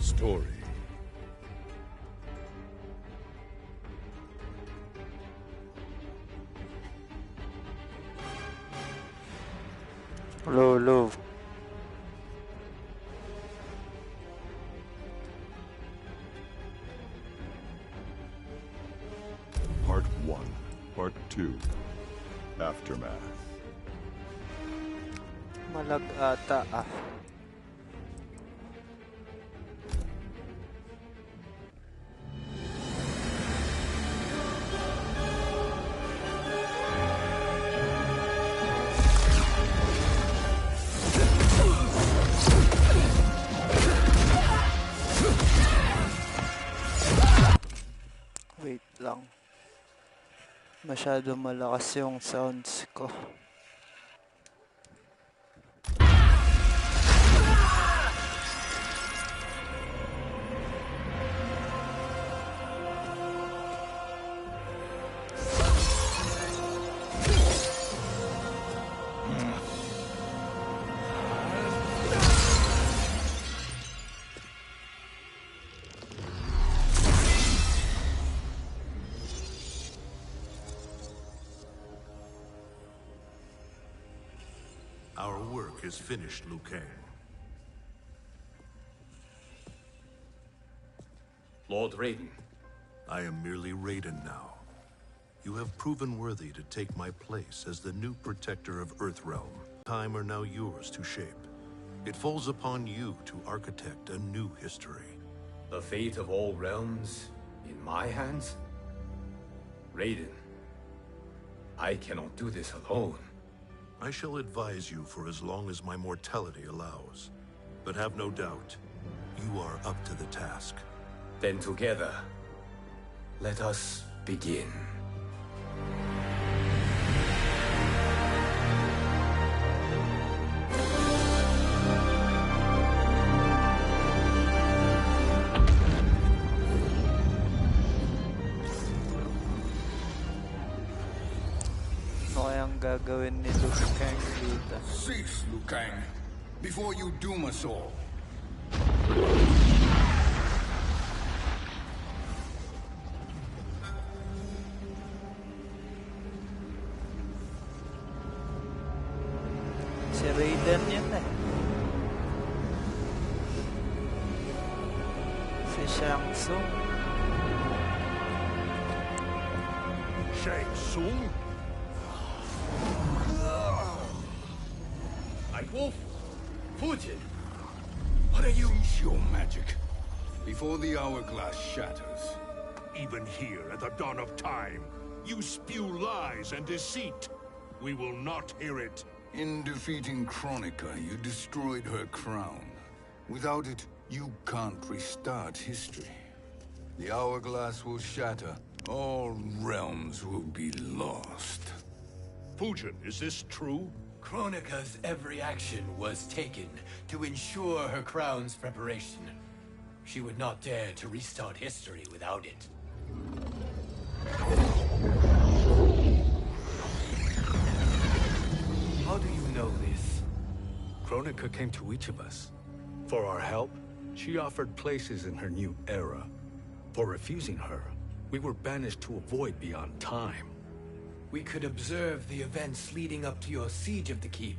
story. Low. Part 1, Part 2, Aftermath. Malag ata ah. Wait lang. Masyado malakas yung sounds ko. Our work is finished, Liu Kang. Lord Raiden. I am merely Raiden now. You have proven worthy to take my place as the new protector of Earthrealm. Time are now yours to shape. It falls upon you to architect a new history. The fate of all realms in my hands? Raiden, I cannot do this alone. I shall advise you for as long as my mortality allows. But have no doubt, you are up to the task. Then together, let us begin. Ano kayang gagawin ni Liu Kang dito? Cease, Liu Kang, before you doom us all. Si Raiden yun eh. Si Shang Tsung. Shang Tsung? Wolf, Fujin, what are you? Cease your magic, before the hourglass shatters. Even here at the dawn of time, you spew lies and deceit. We will not hear it. In defeating Kronika, you destroyed her crown. Without it, you can't restart history. The hourglass will shatter. All realms will be lost. Fujin, is this true? Kronika's every action was taken to ensure her crown's preparation. She would not dare to restart history without it. How do you know this? Kronika came to each of us. For our help, she offered places in her new era. For refusing her, we were banished to a void beyond time. We could observe the events leading up to your siege of the keep,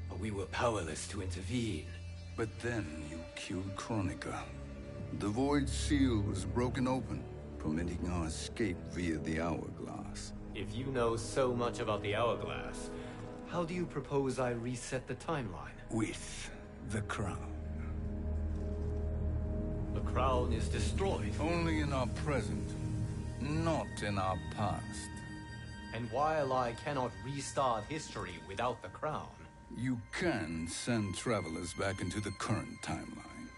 but we were powerless to intervene. But then you killed Kronika. The void seal was broken open, permitting our escape via the hourglass. If you know so much about the hourglass, how do you propose I reset the timeline? With the crown. The crown is destroyed. Only in our present, not in our past. And while I cannot restart history without the crown, you can send travelers back into the current timeline.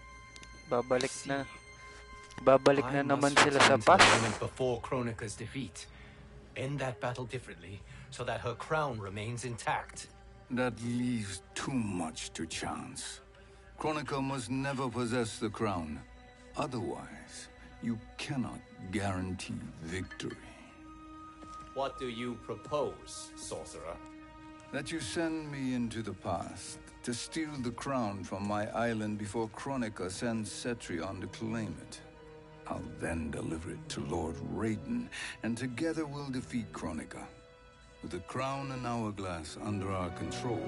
Babalik na naman sila sa past. Before Kronika's defeat. End that battle differently, so that her crown remains intact. That leaves too much to chance. Kronika must never possess the crown. Otherwise, you cannot guarantee victory. What do you propose, sorcerer? That you send me into the past To steal the crown from my island before Kronika sends Cetrion to claim it. I'll then deliver it to Lord Raiden, and together we'll defeat Kronika. With the crown and hourglass under our control,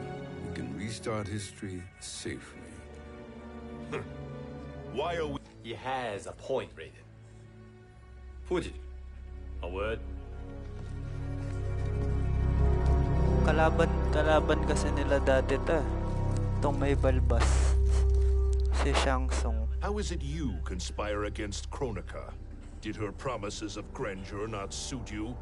we can restart history safely. Why are we... He has a point, Raiden. Fujin, a word? Kalaban kasi nila dati to. Itong may balbas. Si Shang Tsung. How is it you conspire against Kronika? Did her promises of grandeur not suit you?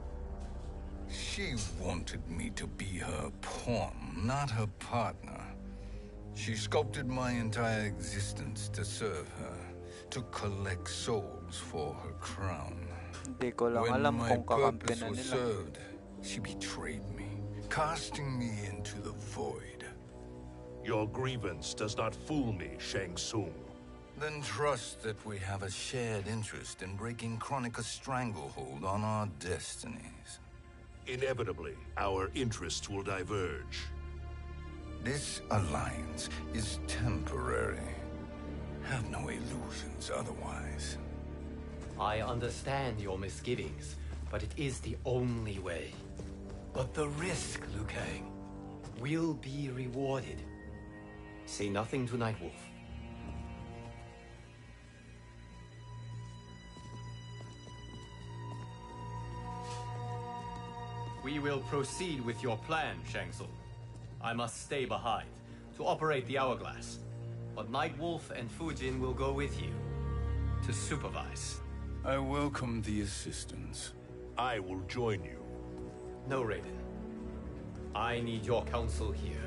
She wanted me to be her pawn, not her partner. She sculpted my entire existence to serve her, to collect souls for her crown. Hindi ko lang When alam my kung kakampi purpose na was nila. served, she betrayed me, casting me into the void. Your grievance does not fool me, Shang Tsung. Then trust that we have a shared interest in breaking Kronika's stranglehold on our destinies. Inevitably, our interests will diverge. This alliance is temporary. Have no illusions otherwise. I understand your misgivings, but it is the only way. But the risk, Liu Kang, will be rewarded. Say nothing to Nightwolf. We will proceed with your plan, Shang Tsung. I must stay behind to operate the hourglass. But Nightwolf and Fujin will go with you to supervise. I welcome the assistance. I will join you. No, Raiden. I need your counsel here.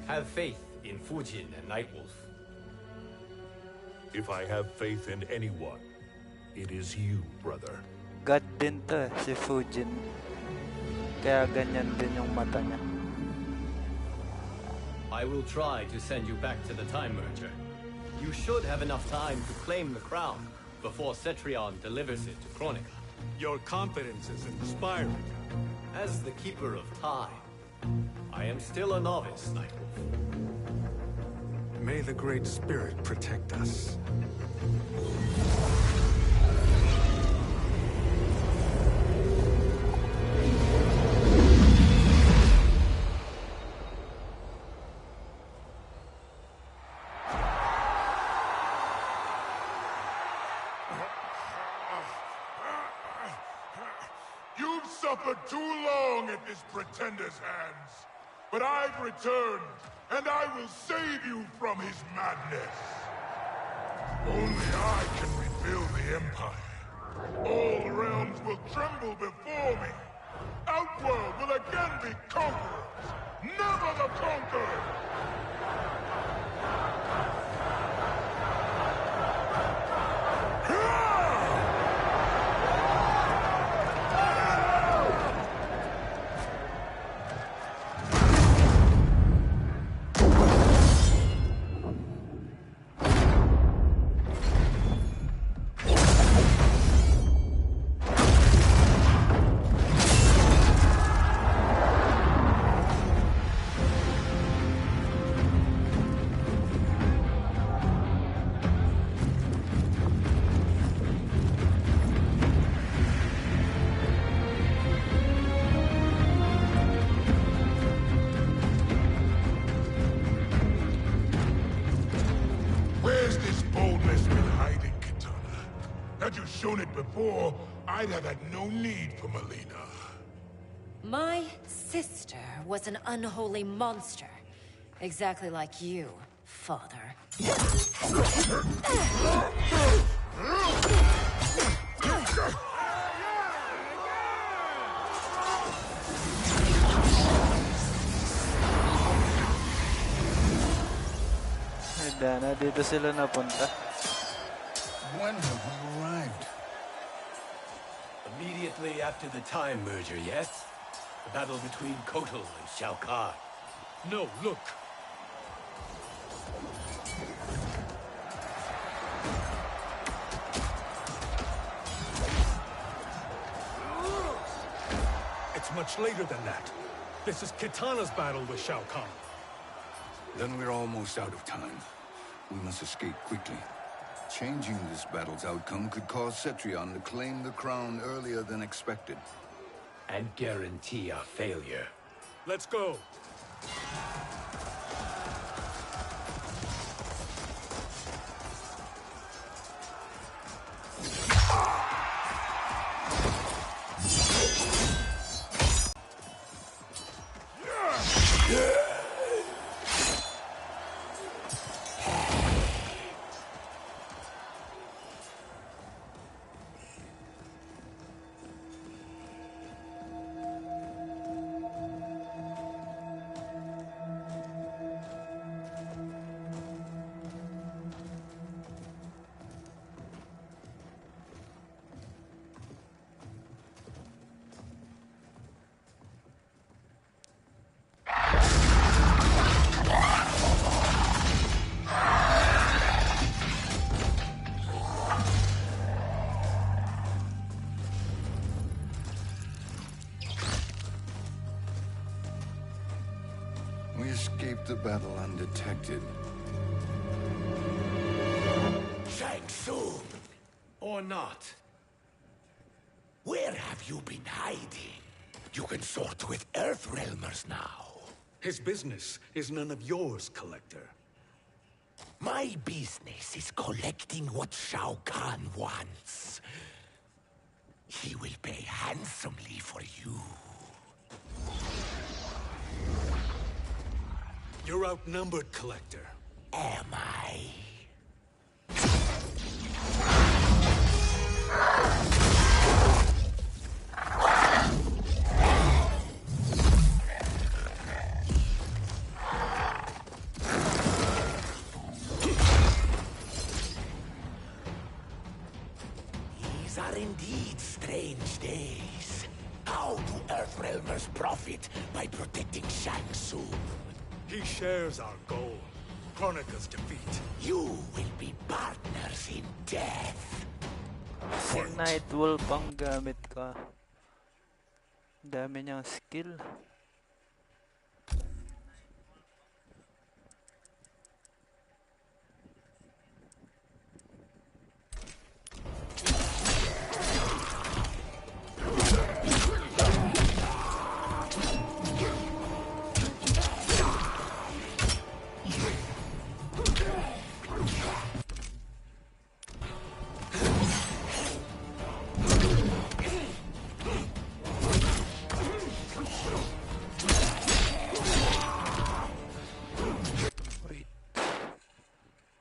Have faith in Fujin and Nightwolf. If I have faith in anyone, it is you, brother. God din to si Fujin. Kaya ganyan din yung mata niya. I will try to send you back to the Time Merger. You should have enough time to claim the crown before Cetrion delivers it to Kronika. Your confidence is inspiring. As the Keeper of Time, I am still a novice, Nightwolf. May the Great Spirit protect us. You've suffered too long at this pretender's hands. But I've returned, and I will save you from his madness. Only I can rebuild the Empire. All realms will tremble before me. Outworld will again be conquerors, never the conquered! Where's this boldness been hiding, Kitana? Had you shown it before, I'd have had no need for Melina. My sister was an unholy monster. Exactly like you, father. Dana, dito sila napunta. When have we arrived? Immediately after the Time Merger, yes? The battle between Kotal and Shao Kahn. No, look. It's much later than that. This is Kitana's battle with Shao Kahn. Then we're almost out of time. We must escape quickly. Changing this battle's outcome could cause Cetrion to claim the crown earlier than expected. And guarantee our failure. Let's go! We escaped the battle undetected. Shang Tsung! Or not. Where have you been hiding? You can sort with Earthrealmers now. His business is none of yours, Collector. My business is collecting what Shao Kahn wants. He will pay handsomely for you. You're outnumbered, Collector. Am I? These are indeed strange days. How do Earthrealmers profit by protecting Shang Tsung? He shares our goal. Kronika's defeat. You will be partners in death. Si Nightwolf ang gamit ko. Dami niyang skill.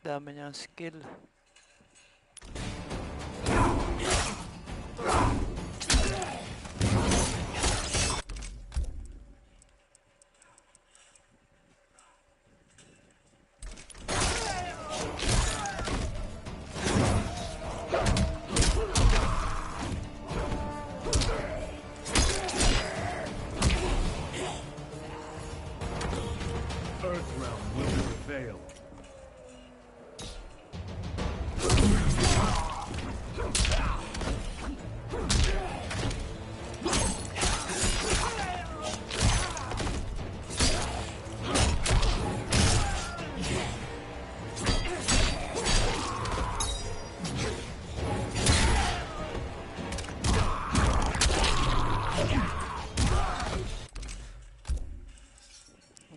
Dami niyang skill. Earthrealm will prevail.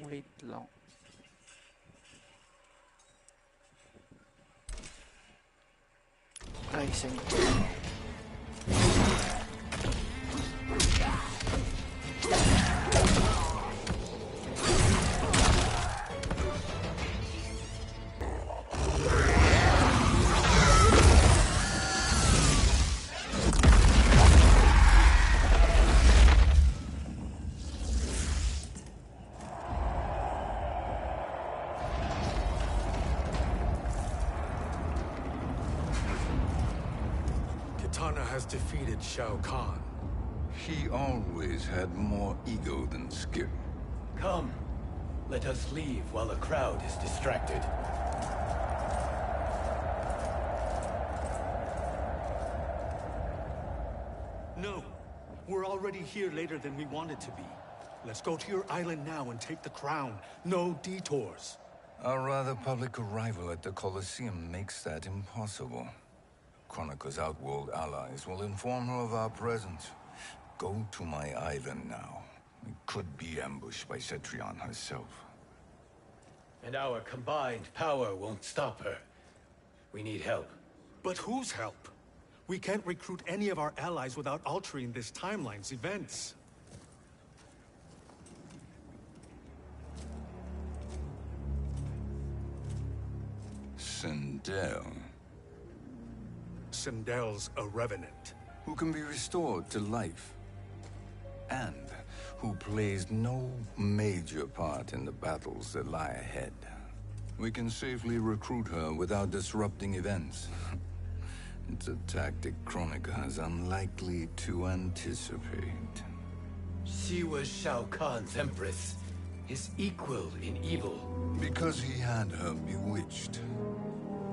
Wait lang. Rising. Kitana has defeated Shao Kahn. He always had more ego than skill. Come, let us leave while the crowd is distracted. No, we're already here later than we wanted to be. Let's go to your island now and take the crown. No detours. Our rather public arrival at the Colosseum makes that impossible. Chronica's outworld allies will inform her of our presence. Go to my island now. We could be ambushed by Cetrion herself. And our combined power won't stop her. We need help. But whose help? We can't recruit any of our allies without altering this timeline's events. Sindel. Sindel's a revenant. Who can be restored to life. And who plays no major part in the battles that lie ahead. We can safely recruit her without disrupting events. It's a tactic Chronica is unlikely to anticipate. She was Shao Kahn's empress, his equal in evil. Because he had her bewitched.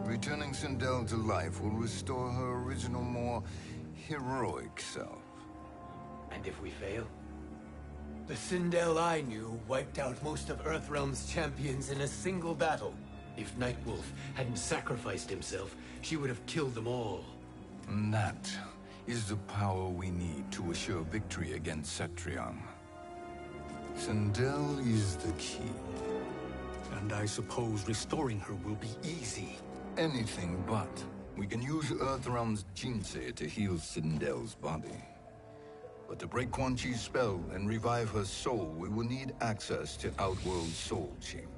Returning Sindel to life will restore her original, more heroic self. And if we fail? The Sindel I knew wiped out most of Earthrealm's champions in a single battle. If Nightwolf hadn't sacrificed himself, she would have killed them all. And that is the power we need to assure victory against Cetrion. Sindel is the key. And I suppose restoring her will be easy. Anything but. We can use Earthrealm's Jinsei to heal Sindel's body. But to break Quan Chi's spell and revive her soul, we will need access to Outworld's Soul Chamber.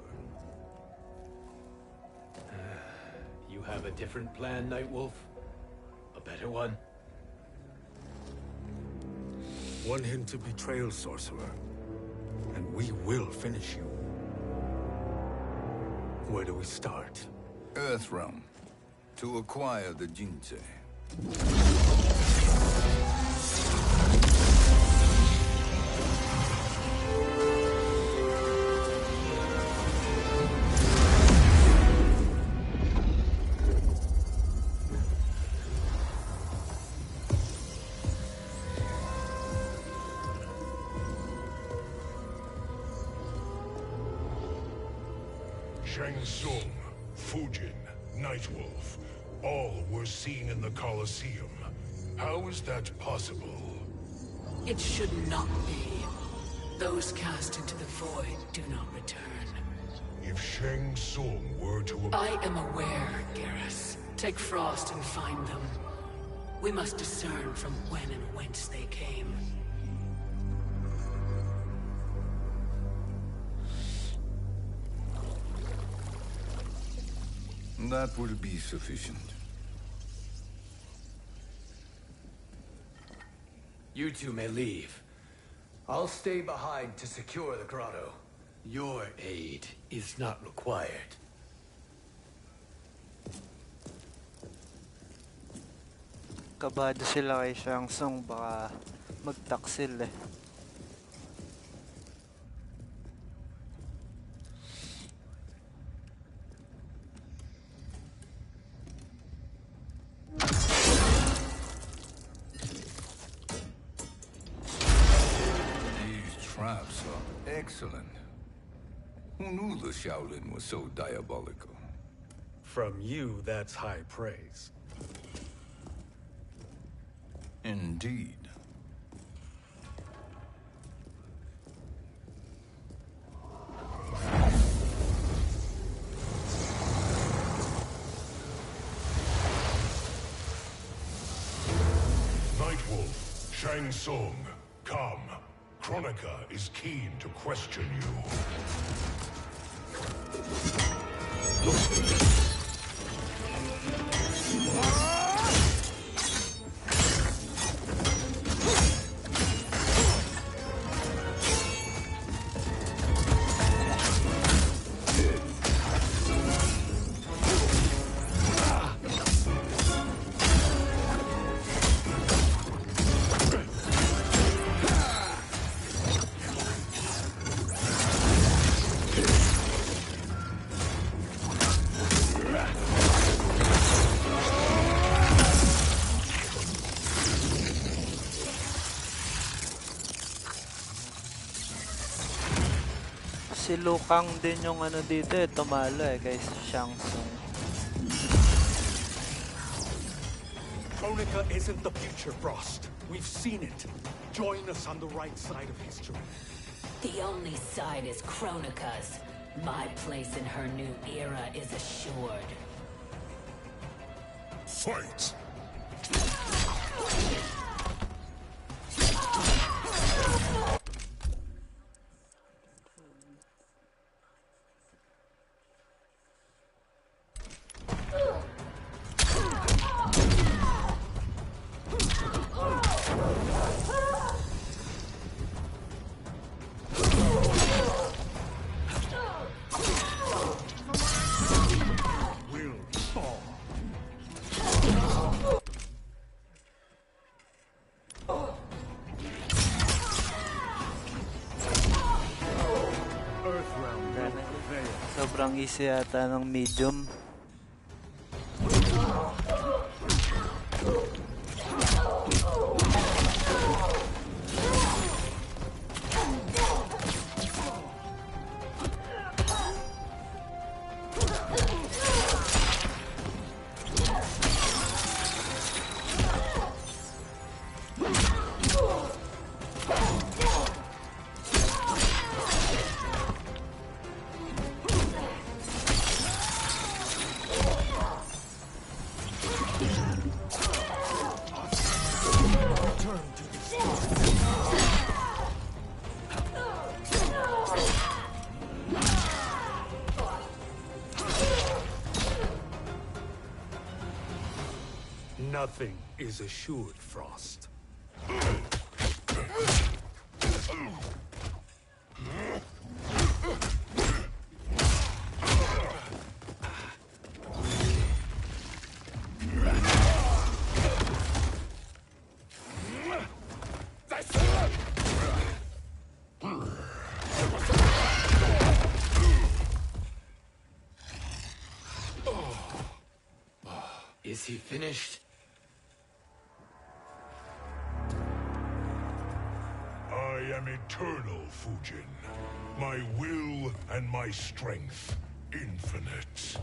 You have a different plan, Nightwolf? A better one? One hint of betrayal, Sorcerer, and we will finish you. Where do we start? Earthrealm. To acquire the Jinsei. Shang Tsung, Fujin, Nightwolf, all were seen in the Colosseum. How is that possible? It should not be. Those cast into the void do not return. If Shang Tsung were to... I am aware, Garrus. Take Frost and find them. We must discern from when and whence they came. That will be sufficient. You two may leave. I'll stay behind to secure the grotto. Your aid is not required. Kabado sila kay Shang Tsung, baka magtaksil eh. Traps are excellent. Who knew the Shaolin was so diabolical? From you, that's high praise. Indeed. Nightwolf, Shang Tsung, come. Chronica is keen to question you. Si Liu Kang din yung ano dito eh, tumalo eh, kay Shang Tsung. Kronika isn't the future, Frost. We've seen it. Join us on the right side of history. The only side is Kronika's. My place in her new era is assured. Fight! Sobrang easy yata ng medium. Nothing is assured, Frost. Is he finished? I am eternal, Fujin. My will and my strength, infinite.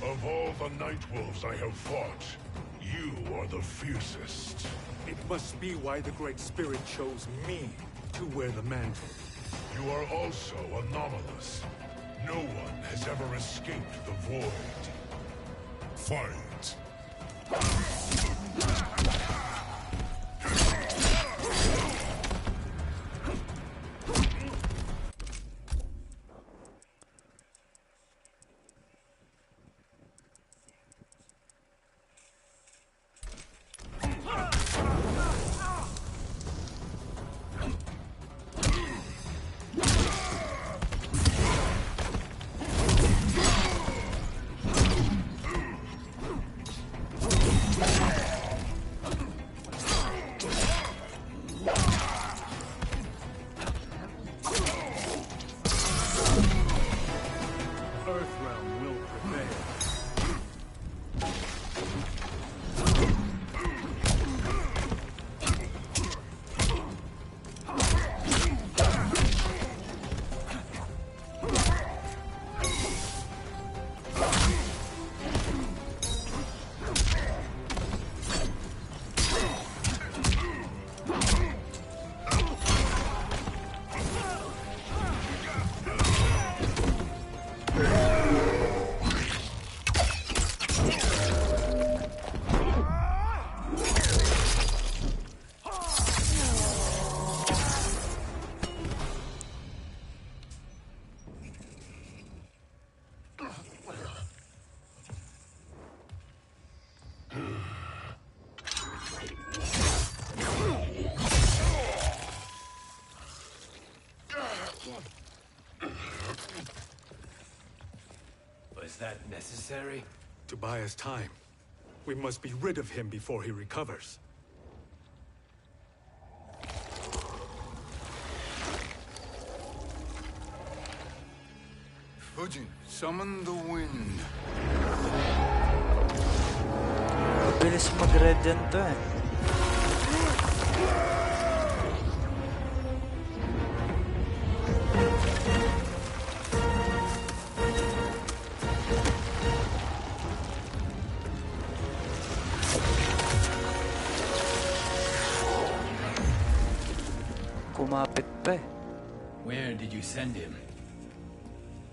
Of all the Nightwolves I have fought, you are the fiercest. It must be why the Great Spirit chose me to wear the mantle. You are also anomalous. No one has ever escaped the void. Fight! necessary? To buy us time. We must be rid of him before he recovers. Fujin, summon the wind. Mabilis mag-regen to eh. Kumapit pa eh. Where did you send him?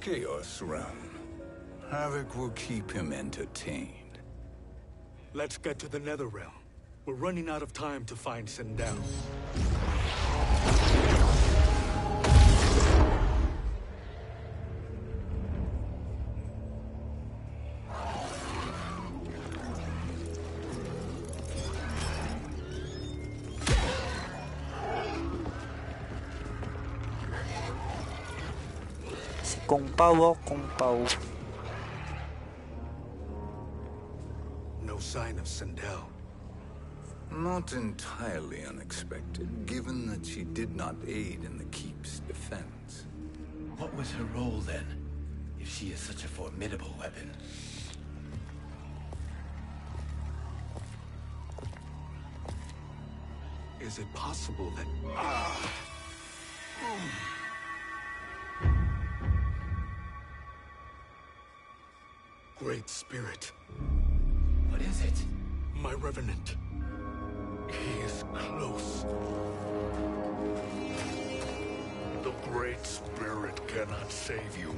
Chaos Realm. Havoc will keep him entertained. Let's get to the Netherrealm. We're running out of time to find Sindel. Si Kung Pao oh, Kung Pao. No sign of Sindel. Not entirely unexpected, given that she did not aid in the Keep's defense. What was her role then, if she is such a formidable weapon? Is it possible that... Great Spirit. What is it? My Revenant. He is close. The Great Spirit cannot save you.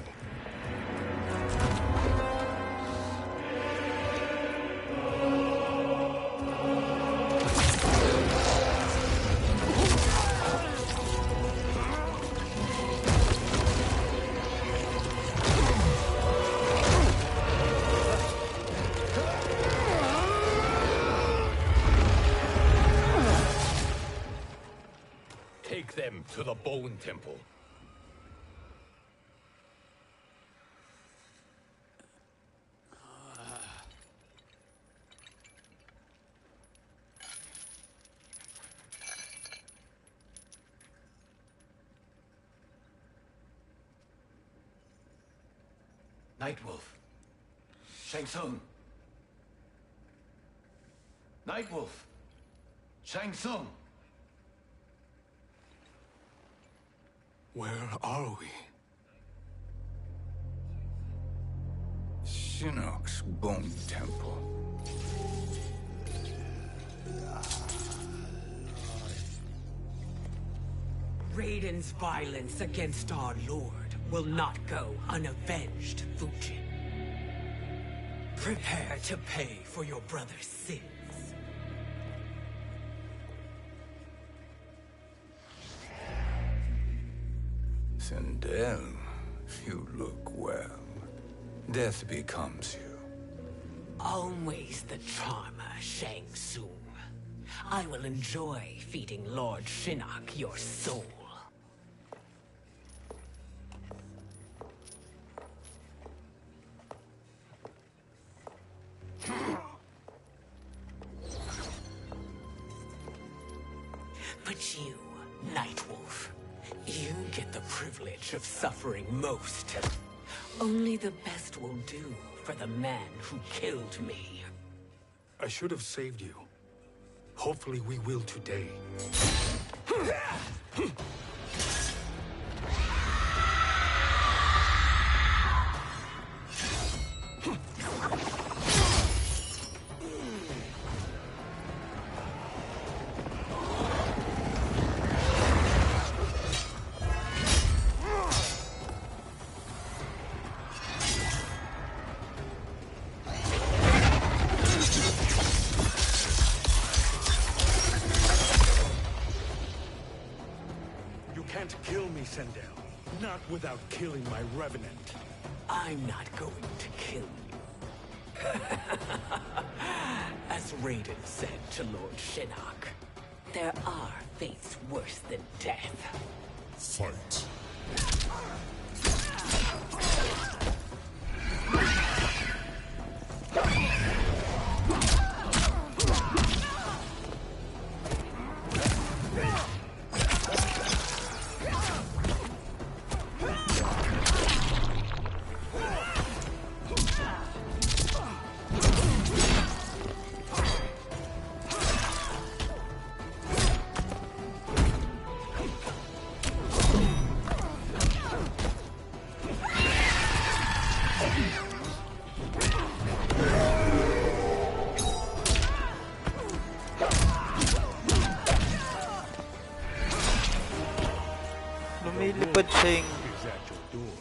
Take them to the Bone Temple. Nightwolf. Shang Tsung. Nightwolf. Shang Tsung. Where are we? Shinnok's Bone Temple. Raiden's violence against our Lord will not go unavenged, Fujin. Prepare to pay for your brother's sins. Sindel, you look well. Death becomes you. Always the charmer, Shang Tsung. I will enjoy feeding Lord Shinnok your soul. But you, Nightwolf, you get the privilege of suffering most. Only the best will do for the man who killed me. I should have saved you. Hopefully we will today. Sindel, not without killing my Revenant. I'm not going to kill you. As Raiden said to Lord Shinnok, there are fates worse than death. Fight. Dapat siya yung... is at your door.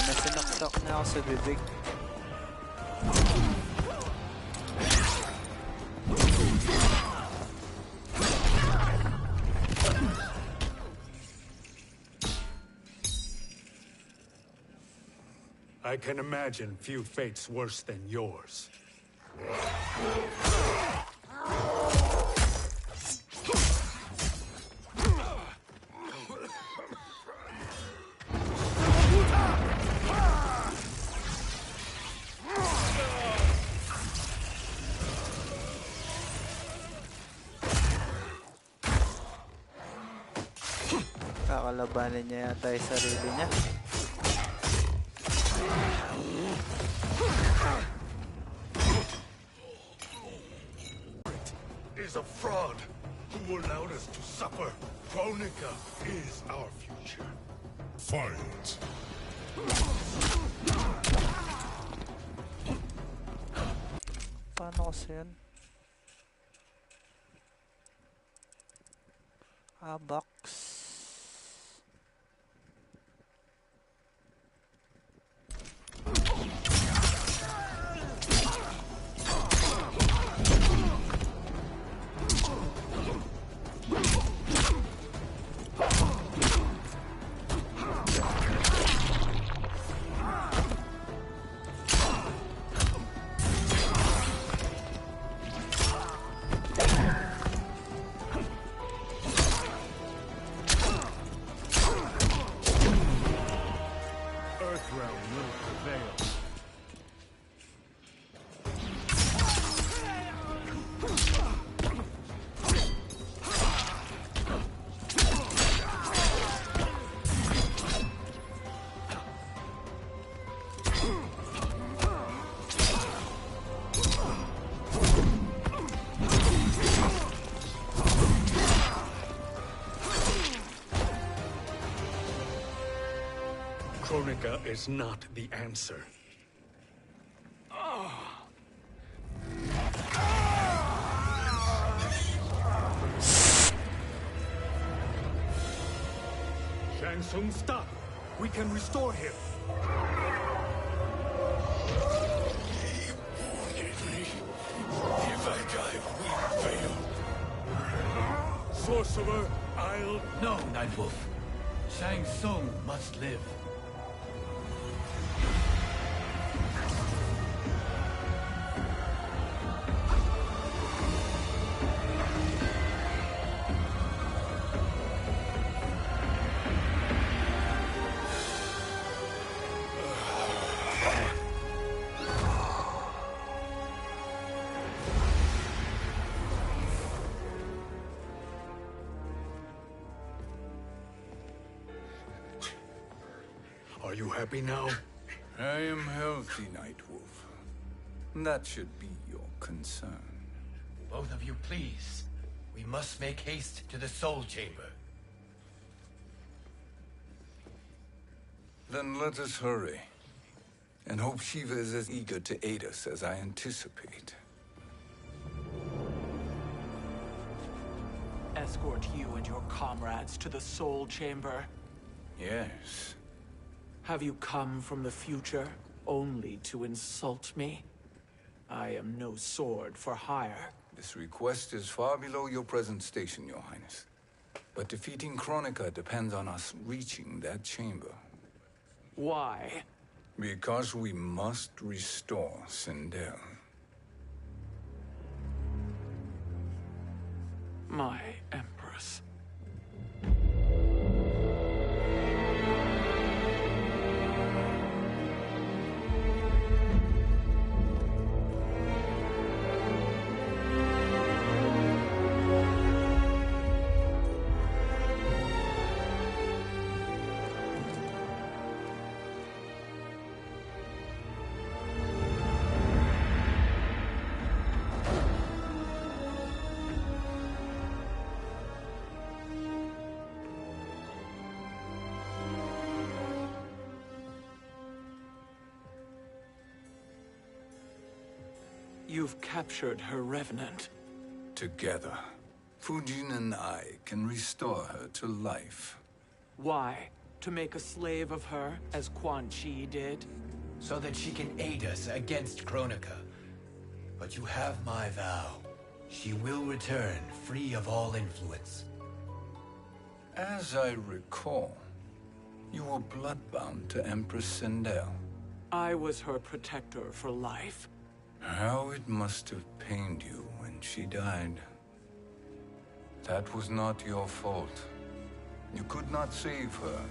Nasinaksak na ako sa bibig. I can imagine few fates worse than yours. Kakalabanin niya yata yung sarili niya. Is a fraud who allowed us to suffer. Kronika is our future. Fight. Paano kasi yun? Box. Kronika is not the answer. Shang Tsung, stop! We can restore him. If I die, we fail. Sorcerer, I'll... No, Nightwolf. Shang Tsung must live. Are you happy now? I am healthy, Nightwolf. That should be your concern. Both of you, please. We must make haste to the Soul Chamber. Then let us hurry. And hope Shiva is as eager to aid us as I anticipate. Escort you and your comrades to the Soul Chamber? Yes. Have you come from the future only to insult me? I am no sword for hire. This request is far below your present station, Your Highness. But defeating Kronika depends on us reaching that chamber. Why? Because we must restore Sindel. My Empress. You've captured her revenant. Together, Fujin and I can restore her to life. Why? To make a slave of her, as Quan Chi did? So that she can aid us against Kronika. But you have my vow. She will return free of all influence. As I recall, you were bloodbound to Empress Sindel. I was her protector for life. How it must have pained you when she died. That was not your fault. You could not save her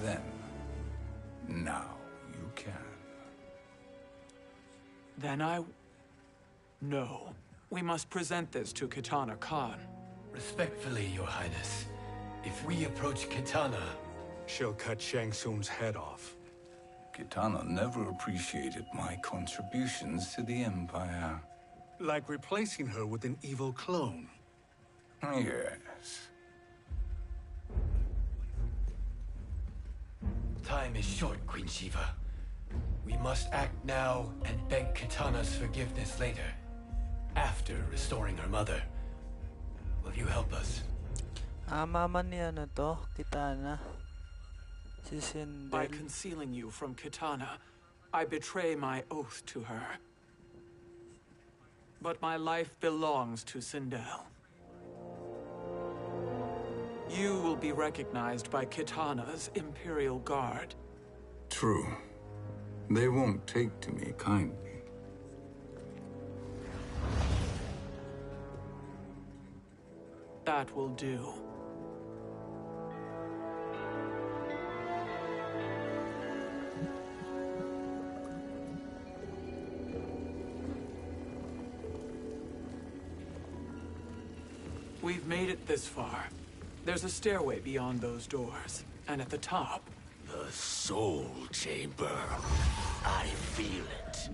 then. Now you can. Then No. We must present this to Kitana Khan. Respectfully, Your Highness, if we approach Kitana... She'll cut Shang Tsung's head off. Kitana never appreciated my contributions to the Empire. Like replacing her with an evil clone. Yes. Time is short, Queen Shiva. We must act now and beg Kitana's forgiveness later. After restoring her mother. Will you help us? Mama ni ano to, Kitana. Si Sindel. By concealing you from Kitana, I betray my oath to her. But my life belongs to Sindel. You will be recognized by Kitana's Imperial Guard. True. They won't take to me kindly. That will do. We've made it this far. There's a stairway beyond those doors, and at the top... The Soul Chamber. I feel it.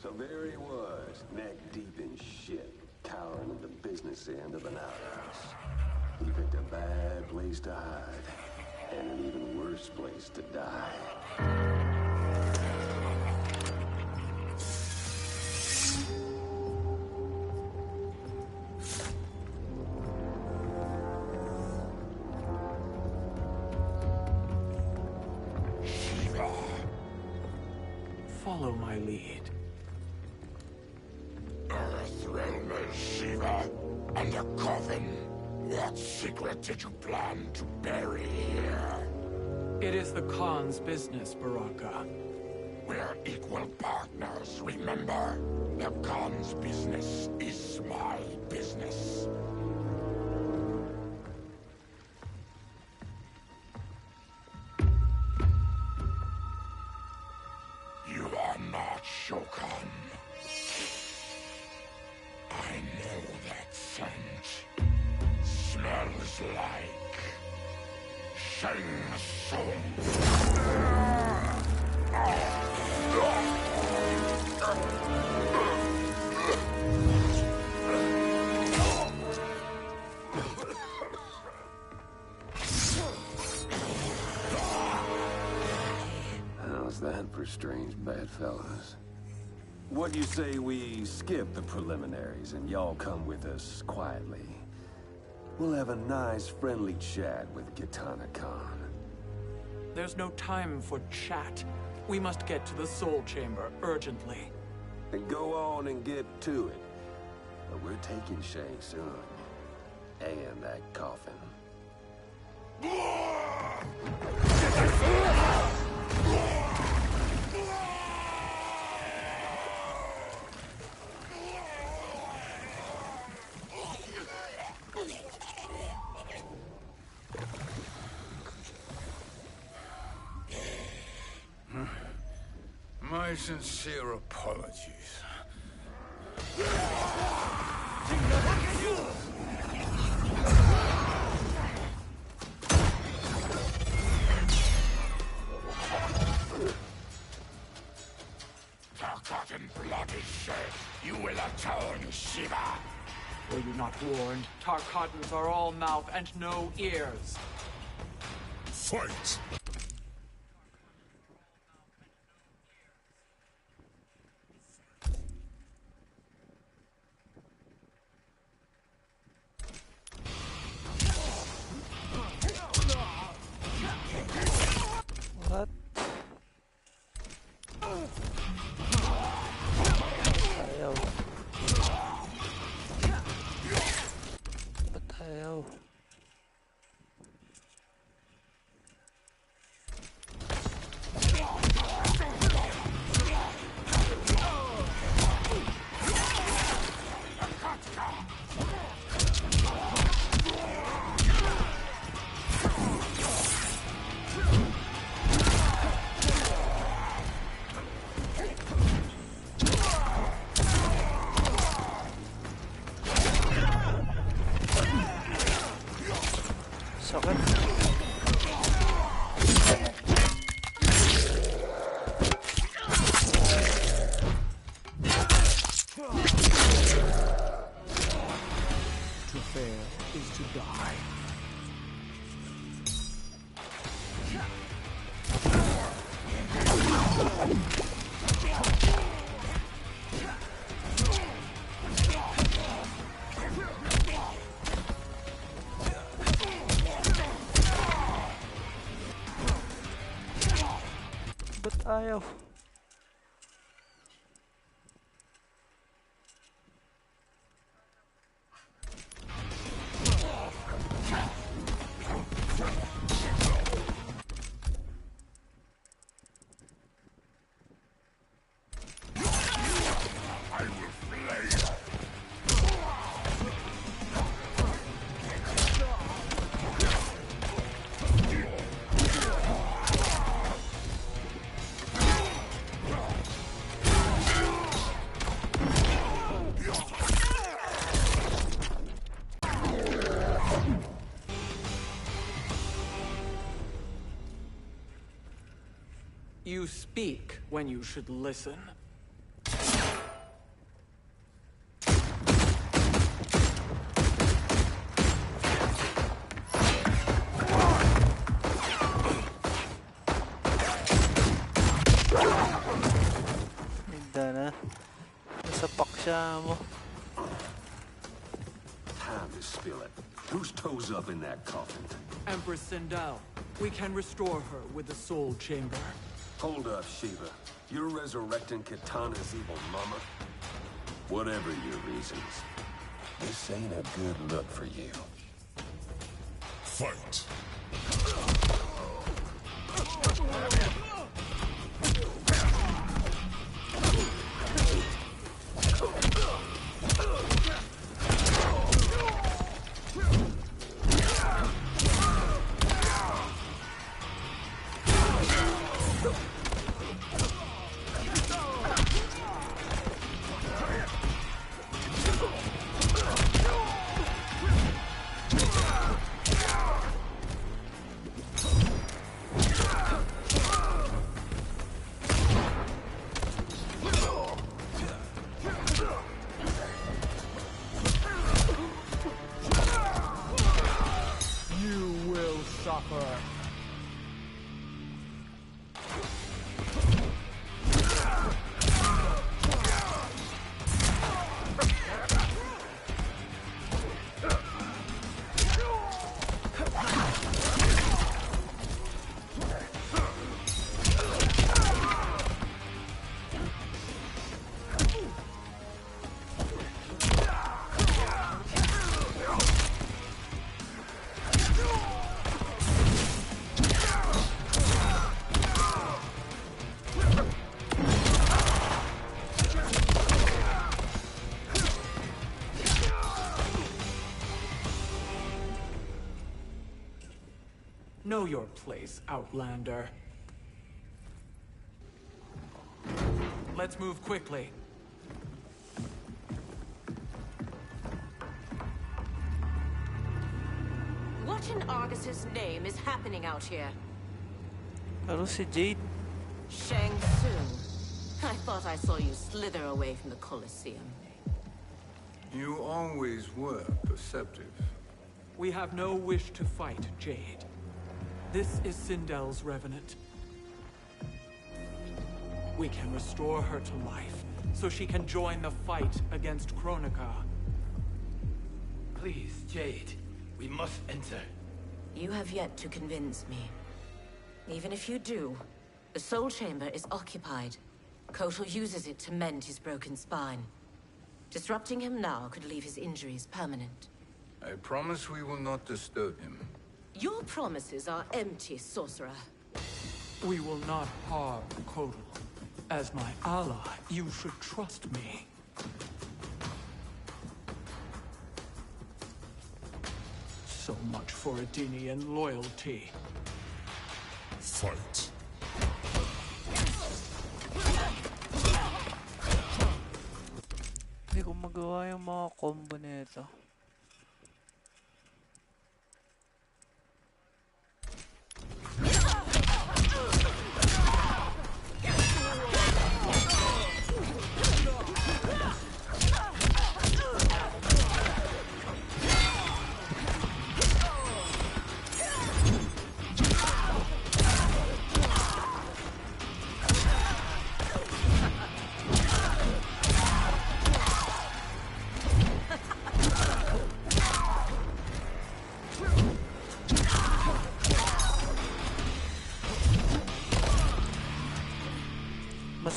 So there he was, neck deep in shit, cowering at the business end of an outhouse. He picked a bad place to hide, and an even worse place to die. Follow my lead. Earthrealm is Shiva, and a coffin. What secret did you plan to bury here? It is the Khan's business, Baraka. We're equal partners, remember? The Khan's business is my business. You are not Shokan. I know that scent. Smells like Shang Tsung. How's that for strange bedfellows? What do you say we skip the preliminaries and y'all come with us quietly? We'll have a nice friendly chat with Kitana Khan. There's no time for chat. We must get to the Soul Chamber urgently. Then go on and get to it. But we're taking Shang Tsung. And that coffin. My sincere apologies. Forgotten blood is shed. You will atone, Shiva. Were you not warned? Tarkatans are all mouth and no ears. Fight! Sakit. To fail is to die. Ba't ayaw? You speak when you should listen. Hindi na. Nasapak siya mo. Time to spill it. Whose toes up in that coffin? Empress Sindel, we can restore her with the Soul Chamber. Hold up, Shiva. You're resurrecting Kitana's evil mama? Whatever your reasons, this ain't a good look for you. Fight. Know your place, Outlander. Let's move quickly. What in Argus's name is happening out here? Pero si Jade. Shang Tsung. I thought I saw you slither away from the Colosseum. You always were perceptive. We have no wish to fight, Jade. This is Sindel's Revenant. We can restore her to life, so she can join the fight against Kronika. Please, Jade. We must enter. You have yet to convince me. Even if you do, the Soul Chamber is occupied. Kotal uses it to mend his broken spine. Disrupting him now could leave his injuries permanent. I promise we will not disturb him. Your promises are empty, sorcerer. We will not harm Kotal. As my ally, you should trust me. So much for Adenian loyalty. Fight. Hindi ko magawa yung mga combo nito.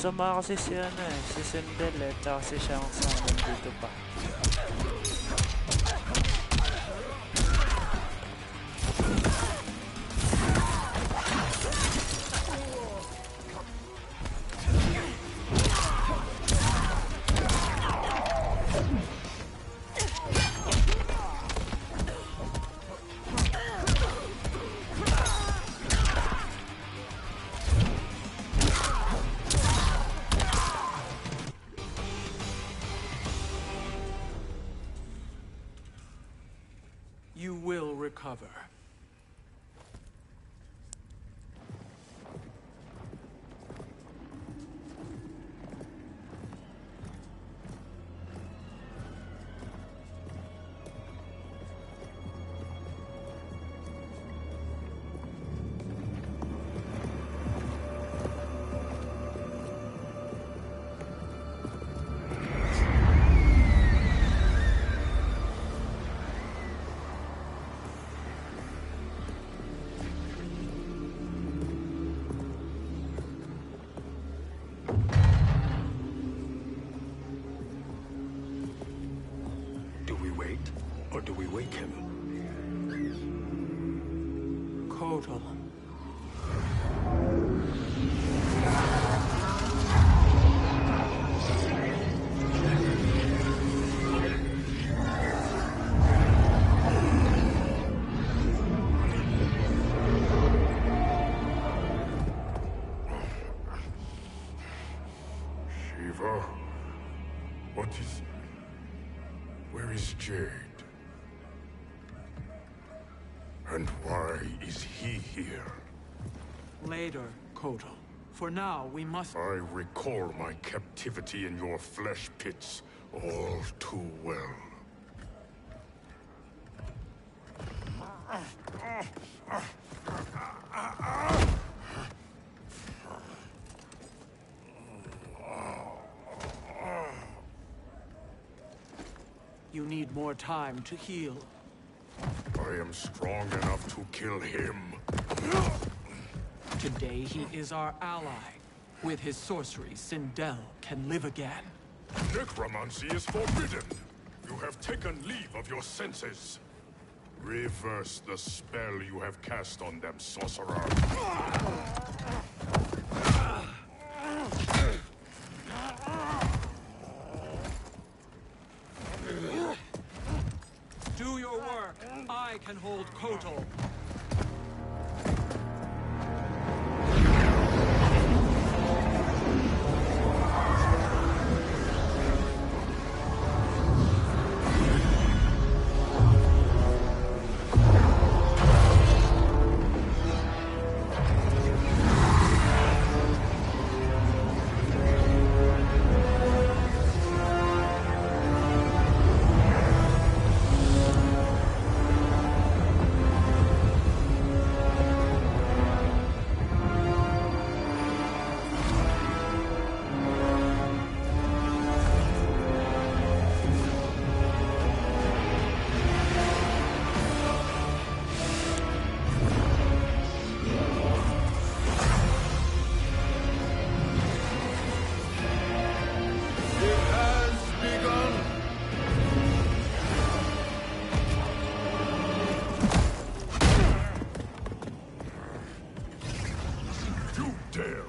Masama kasi si ano eh, si Sindel eh, tsaka si Shang Tsung nandito pa. You will recover. Do we wait, or do we wake him? Kotal. Shiva? What is... Where is Jade? And why is he here? Later, Kotal. For now, we must... I recall my captivity in your flesh pits all too well. You need more time to heal. I am strong enough to kill him. Today, he is our ally. With his sorcery, Sindel can live again. Necromancy is forbidden. You have taken leave of your senses. Reverse the spell you have cast on them, sorcerer. Do your work. I can hold Kotal.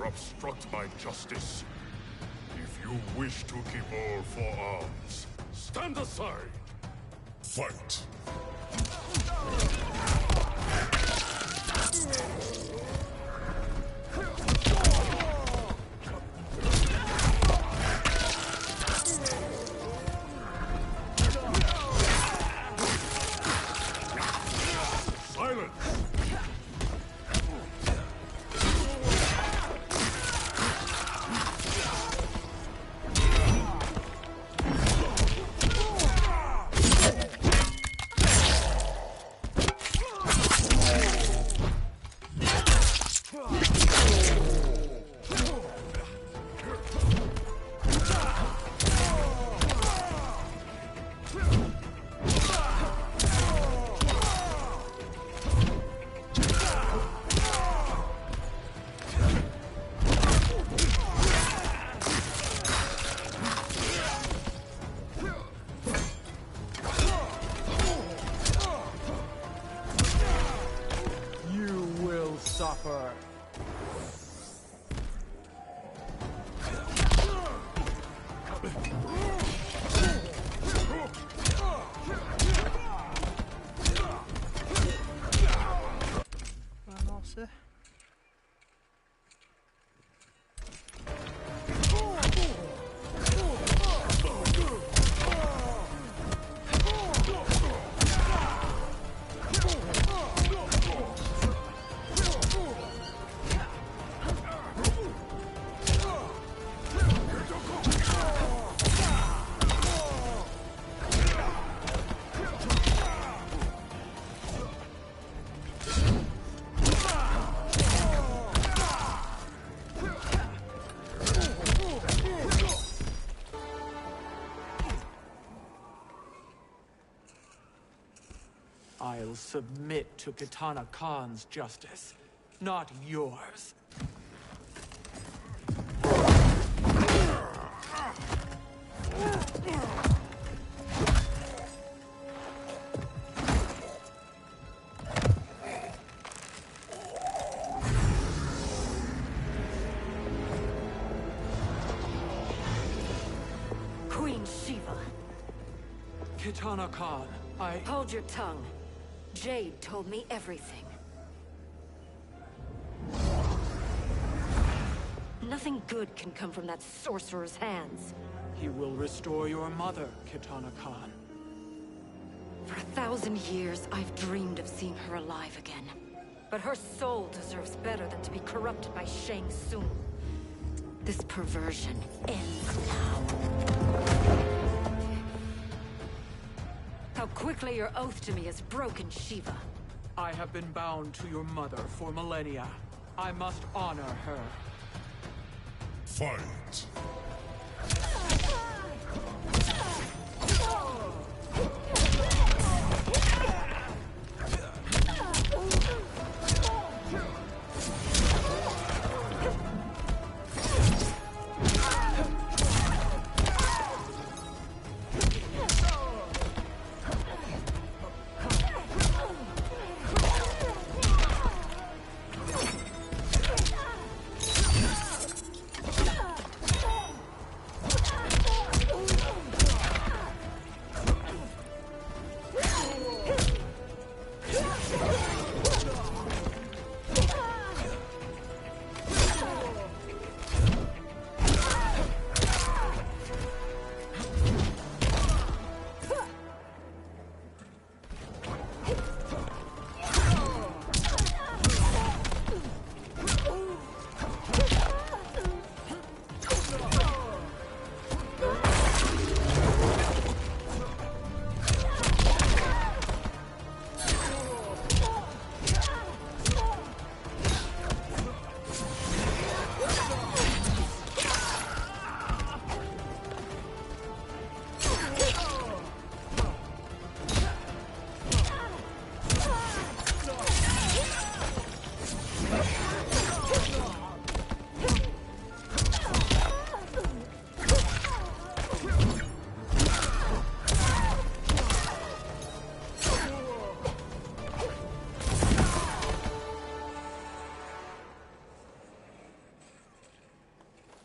Obstruct my justice. If you wish to keep all four arms, stand aside. Fight. Silence. suffer. Nossa. I'll submit to Kitana Khan's justice, not yours. Queen Shiva. Kitana Khan, Hold your tongue. Jade told me everything. Nothing good can come from that sorcerer's hands. He will restore your mother, Kitana Khan. For 1,000 years, I've dreamed of seeing her alive again. But her soul deserves better than to be corrupted by Shang Tsung. This perversion ends now. How quickly your oath to me is broken, Shiva. I have been bound to your mother for millennia. I must honor her. Fight!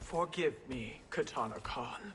Forgive me, Kitana Khan.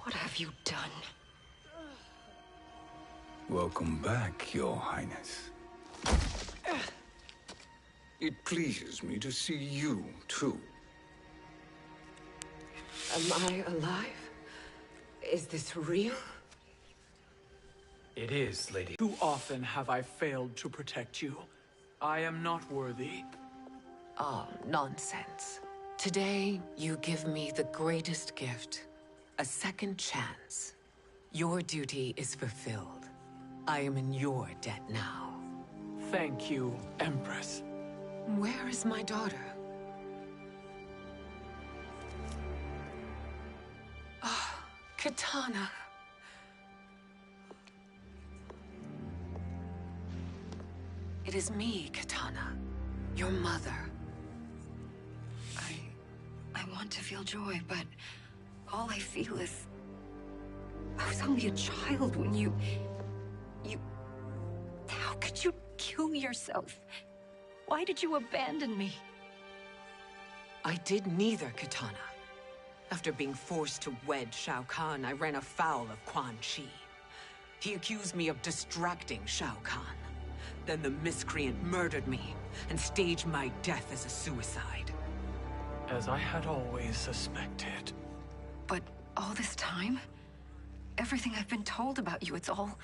What have you done? Welcome back, Your Highness. It pleases me to see you, too. Am I alive? Is this real? It is, Lady. Too often have I failed to protect you. I am not worthy. Oh, nonsense. Today, you give me the greatest gift. A second chance. Your duty is fulfilled. I am in your debt now. Thank you, Empress. Where is my daughter? Ah, Katana. It is me, Katana. Your mother. I want to feel joy, but all I feel is... I was only a child when you... How could you kill yourself? Why did you abandon me? I did neither, Katana. After being forced to wed Shao Kahn, I ran afoul of Quan Chi. He accused me of distracting Shao Kahn. Then the miscreant murdered me and staged my death as a suicide. As I had always suspected. But all this time? Everything I've been told about you, it's all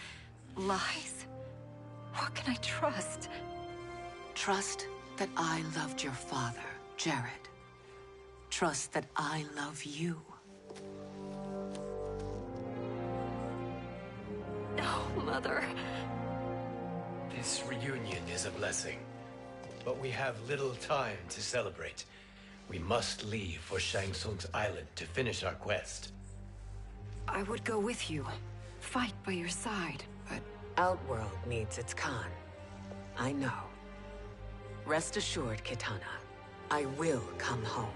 lies? What can I trust? Trust that I loved your father, Jared. Trust that I love you. Oh, Mother. This reunion is a blessing, but we have little time to celebrate. We must leave for Shang Tsung's island to finish our quest. I would go with you, fight by your side, but... Outworld needs its Khan. I know. Rest assured, Kitana. I will come home.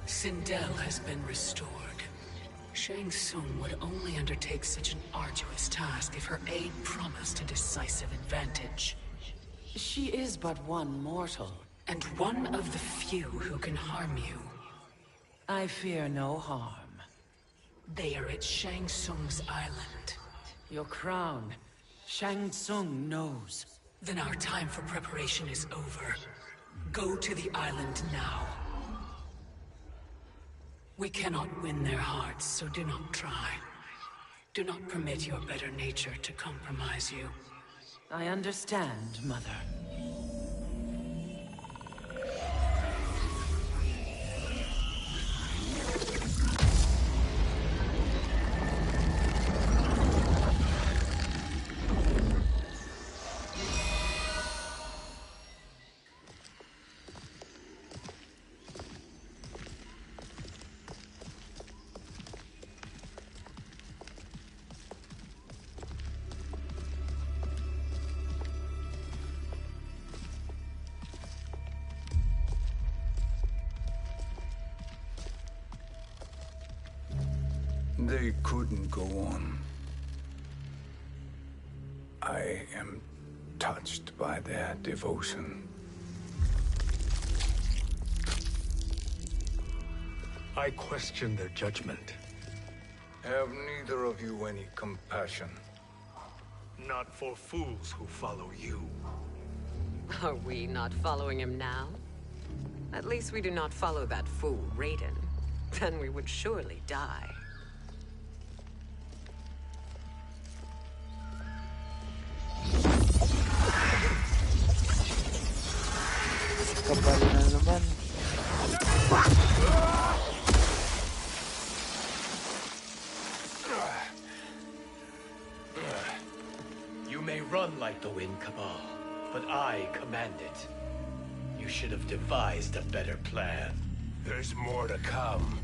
Sindel has been restored. Shang Tsung would only undertake such an arduous task if her aid promised a decisive advantage. She is but one mortal, and one of the few who can harm you. I fear no harm. They are at Shang Tsung's island. Your crown. Shang Tsung knows. Then our time for preparation is over. Go to the island now. We cannot win their hearts, so do not try. Do not permit your better nature to compromise you. I understand, Mother. They couldn't go on. I am touched by their devotion. I question their judgment. Have neither of you any compassion? Not for fools who follow you. Are we not following him now? At least we do not follow that fool, Raiden. Then we would surely die. Kapal na naman. You may run like the wind, Cabal, but I command it. You should have devised a better plan. There's more to come.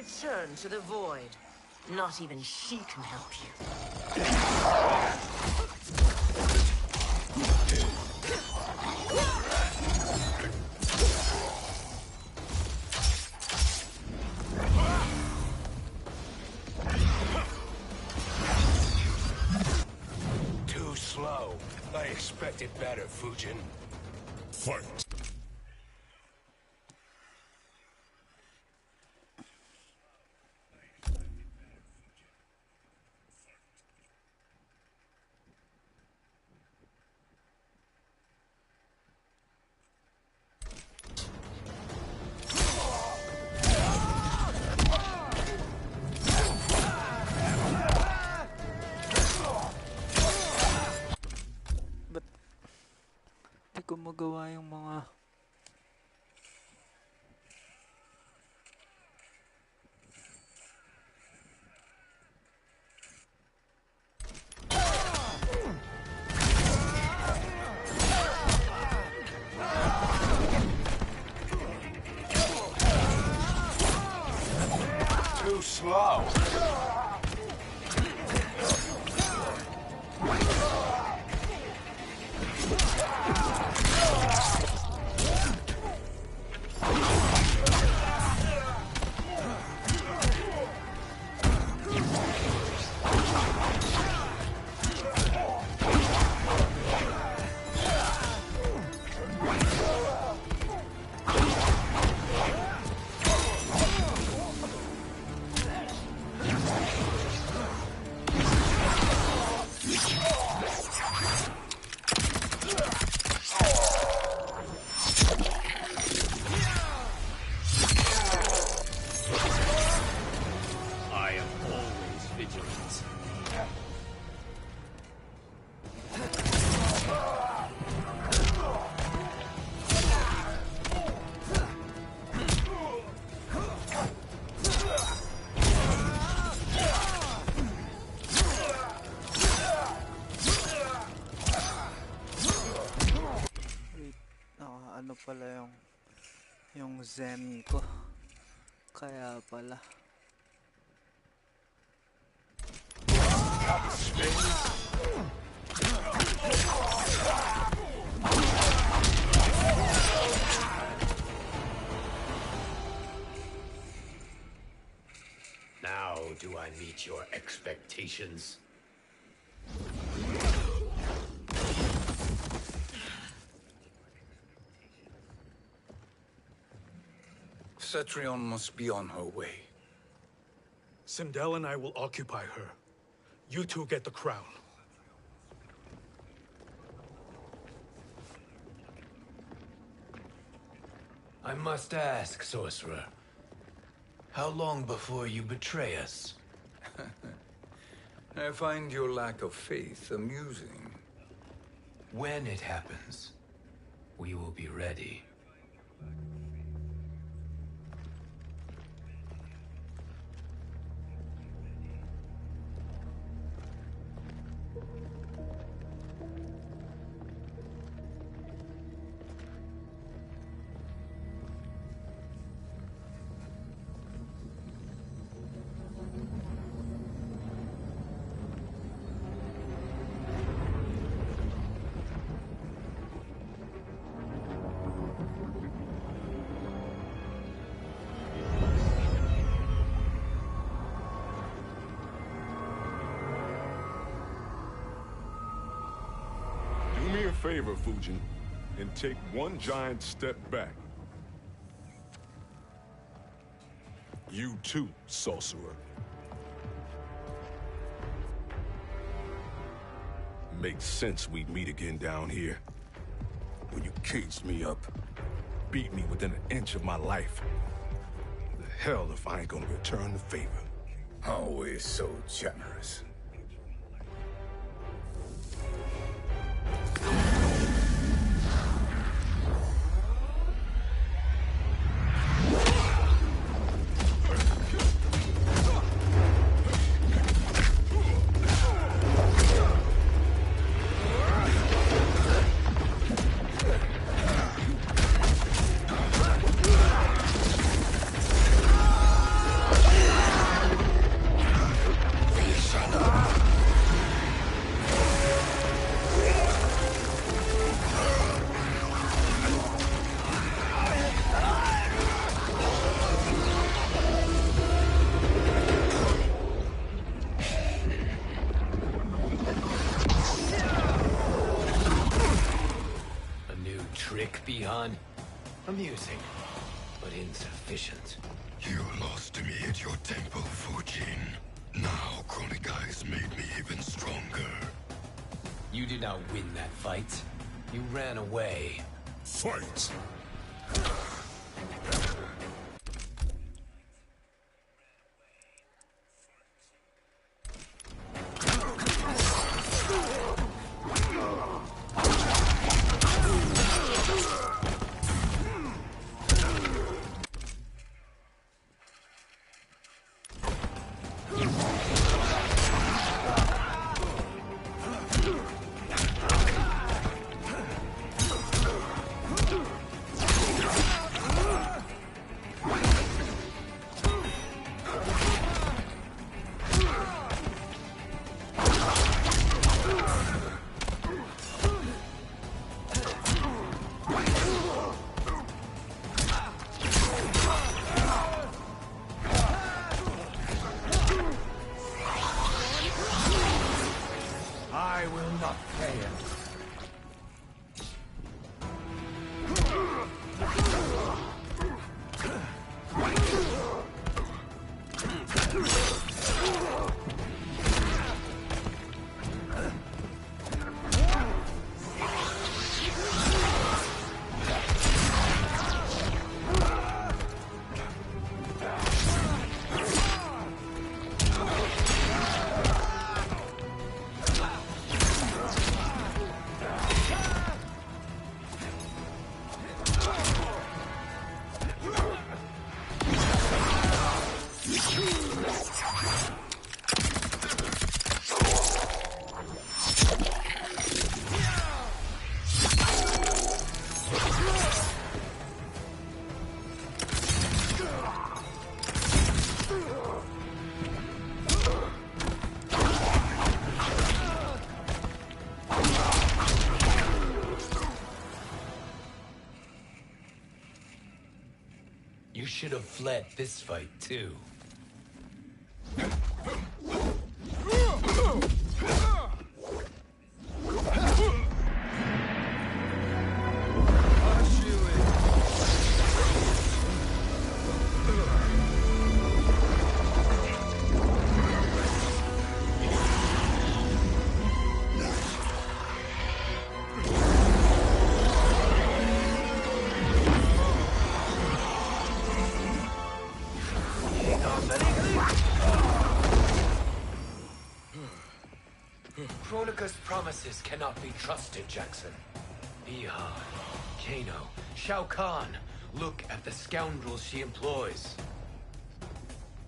return to the void. Not even she can help you. Too slow. I expected better, Fujin. Fight. Di ko magawa yung mga Too slow. ano pala yung Zen ko. Kaya pala. Now do I meet your expectations? Cetrion must be on her way. Sindel and I will occupy her. You two get the crown. I must ask, sorcerer. How long before you betray us? I find your lack of faith amusing. When it happens, we will be ready. Do me a favor, Fujin, and take one giant step back. You too, sorcerer. Makes sense we'd meet again down here. When you caged me up, beat me within an inch of my life. The hell if I ain't gonna return the favor. Always so generous. Han. Amusing, but insufficient. You lost to me at your temple, Fujin. Now Kronika has made me even stronger. You did not win that fight. You ran away. Fight! I will not fail. You should have fled this fight, too. Kronika's promises cannot be trusted, Jackson. Ihan, Kano, Shao Kahn. Look at the scoundrels she employs.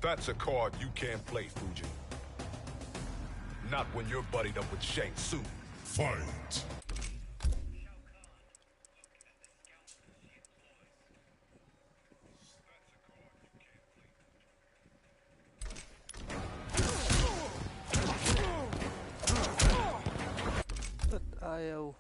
That's a card you can't play, Fuji. Not when you're buddied up with Shang Tsung. Fight! Ayaw.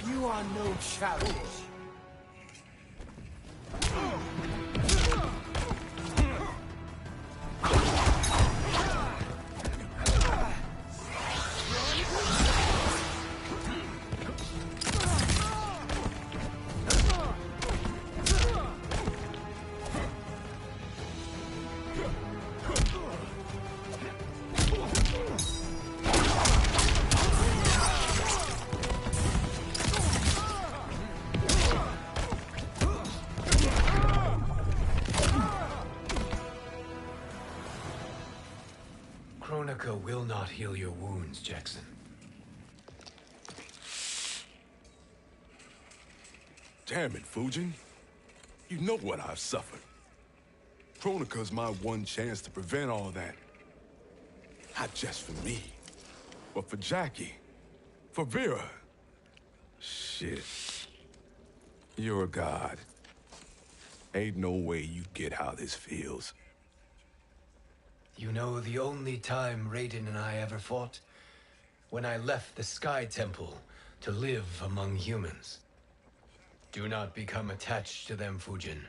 You are no challenge. Kronika will not heal your wounds, Jackson. Damn it, Fujin. You know what I've suffered. Kronika's my one chance to prevent all that. Not just for me, but for Jackie, for Vera. Shit. You're a god. Ain't no way you get how this feels. You know the only time Raiden and I ever fought? When I left the Sky Temple to live among humans. Do not become attached to them, Fujin.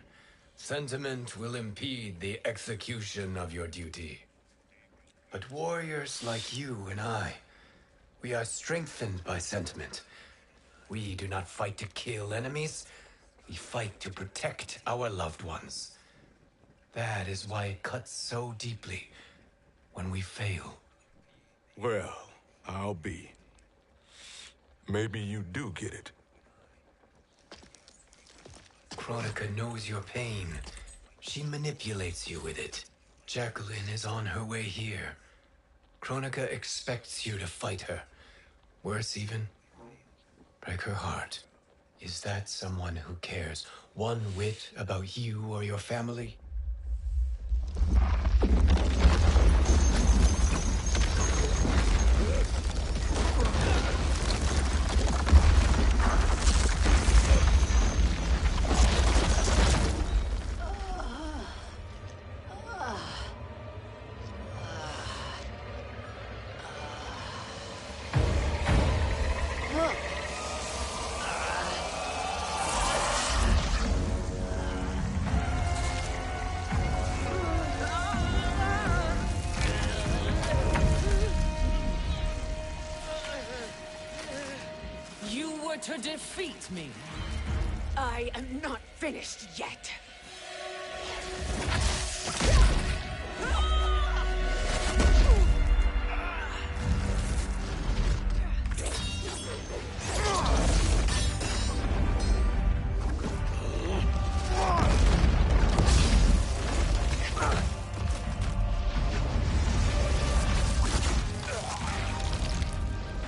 Sentiment will impede the execution of your duty. But warriors like you and I, we are strengthened by sentiment. We do not fight to kill enemies. We fight to protect our loved ones. That is why it cuts so deeply when we fail. Well, I'll be. Maybe you do get it. Kronika knows your pain. She manipulates you with it. Jacqueline is on her way here. Kronika expects you to fight her. Worse even, break her heart. Is that someone who cares one whit about you or your family? To defeat me. I am not finished yet.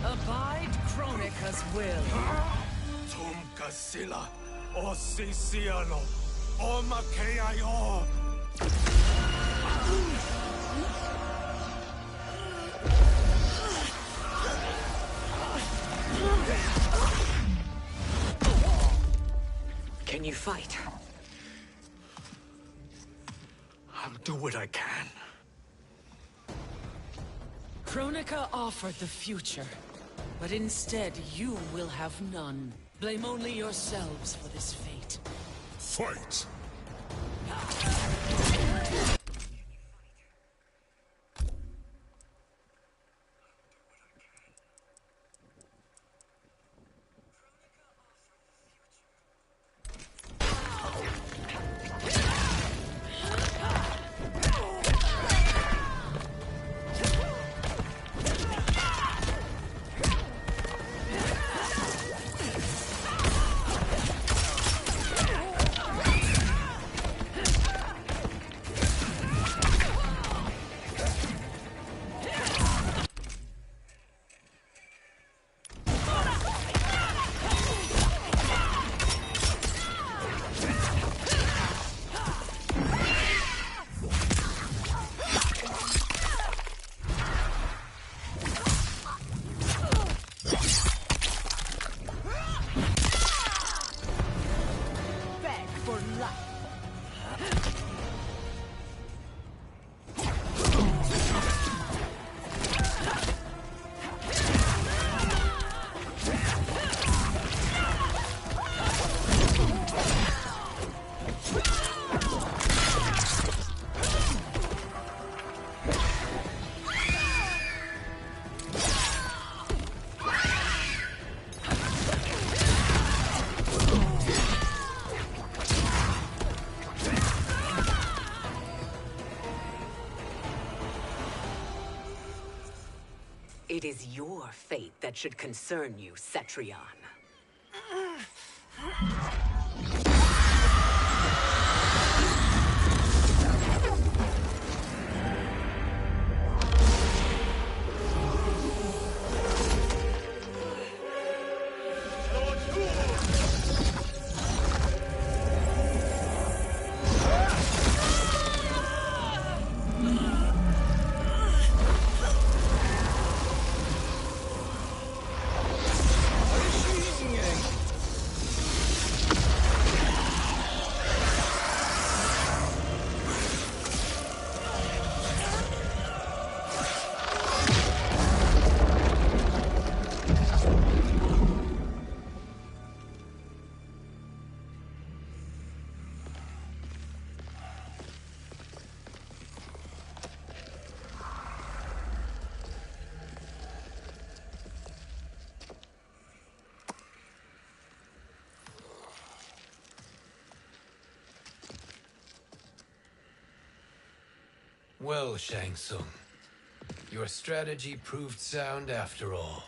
Abide Kronika's will. Sila, o Siciano, o Makeayo. Can you fight? I'll do what I can. Kronika offered the future, but instead you will have none. Blame only yourselves for this fate. Fight! It is your fate that should concern you, Cetrion. Well, Shang Tsung, your strategy proved sound after all.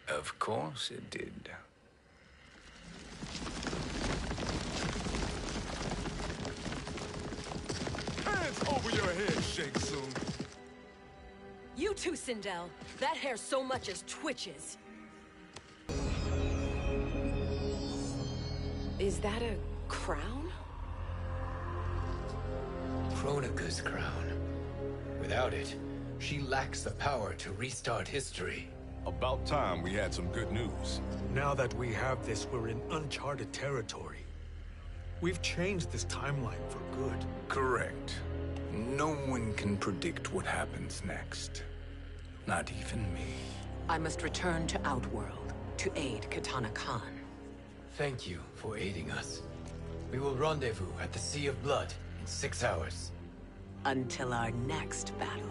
Of course it did. Hands over your head, Shang Tsung. You too, Sindel. That hair so much as twitches. Is that a crown? Kronika's crown. Without it, she lacks the power to restart history. About time we had some good news. Now that we have this, we're in uncharted territory. We've changed this timeline for good. Correct. No one can predict what happens next. Not even me. I must return to Outworld to aid Katana Khan. Thank you for aiding us. We will rendezvous at the Sea of Blood in 6 hours. Until our next battle.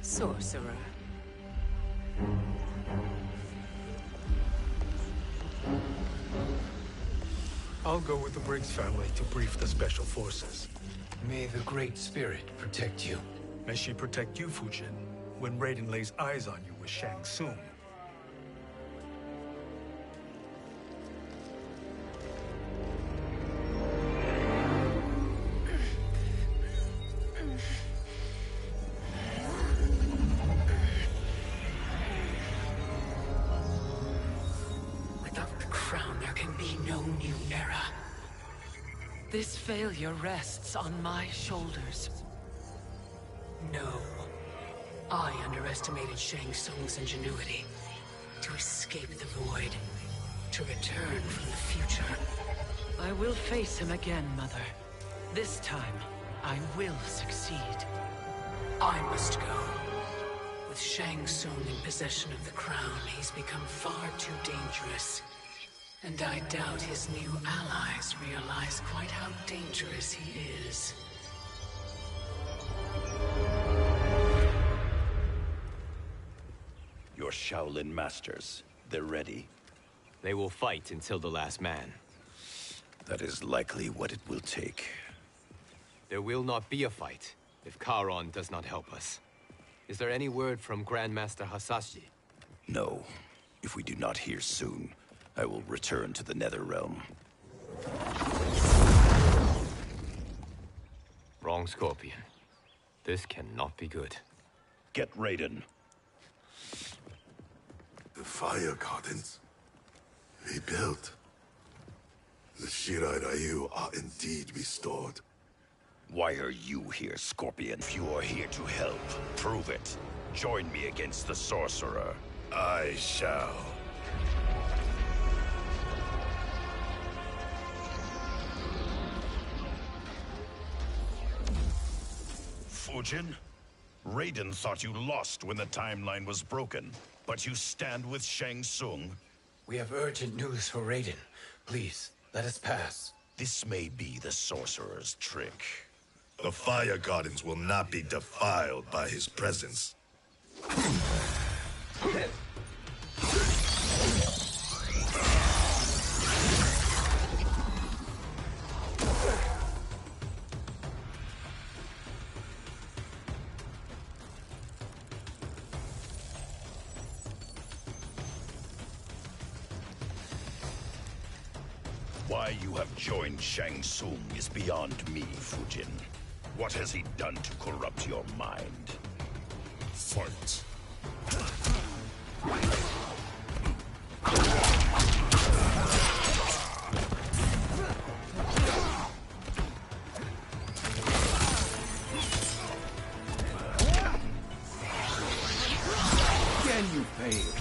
Sorcerer. I'll go with the Briggs family to brief the Special Forces. May the Great Spirit protect you. May she protect you, Fujin, when Raiden lays eyes on you with Shang Tsung. Without the crown, there can be no new era. This failure rests on my shoulders. No. I underestimated Shang Tsung's ingenuity. To escape the void. To return from the future. I will face him again, Mother. This time, I will succeed. I must go. With Shang Tsung in possession of the crown, he's become far too dangerous. And I doubt his new allies realize quite how dangerous he is. Your Shaolin masters, they're ready. They will fight until the last man. That is likely what it will take. There will not be a fight if Charon does not help us. Is there any word from Grandmaster Hasashi? No. If we do not hear soon, I will return to the Netherrealm. Wrong, Scorpion. This cannot be good. Get Raiden. The fire gardens rebuilt. The Shirai Ryu are indeed restored. Why are you here, Scorpion? If you are here to help, prove it. Join me against the Sorcerer. I shall. Fujin? Raiden thought you lost when the timeline was broken, but you stand with Shang Tsung. We have urgent news for Raiden. Please, let us pass. This may be the Sorcerer's trick. The fire gardens will not be defiled by his presence. Why you have joined Shang Tsung is beyond me, Fujin. What has he done to corrupt your mind? Fight. Can you fail?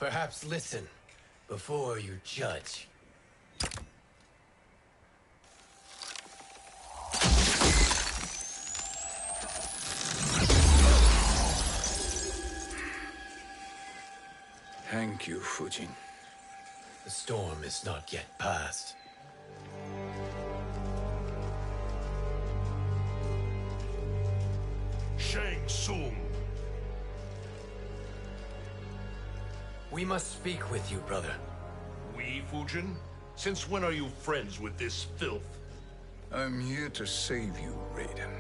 Perhaps listen before you judge. Thank you, Fujin. The storm is not yet past. Shang Tsung! We must speak with you, brother. We, Fujin? Since when are you friends with this filth? I'm here to save you, Raiden.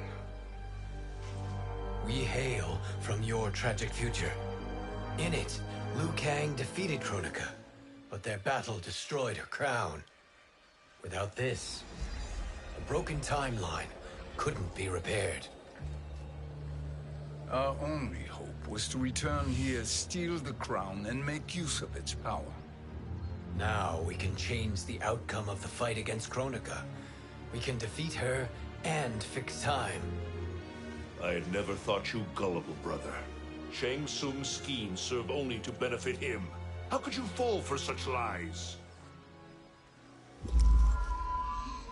We hail from your tragic future. In it, Liu Kang defeated Kronika, but their battle destroyed her crown. Without this, a broken timeline couldn't be repaired. Our only hope was to return here, steal the crown, and make use of its power. Now we can change the outcome of the fight against Kronika. We can defeat her and fix time. I had never thought you gullible, brother. Shang Tsung's schemes serve only to benefit him. How could you fall for such lies?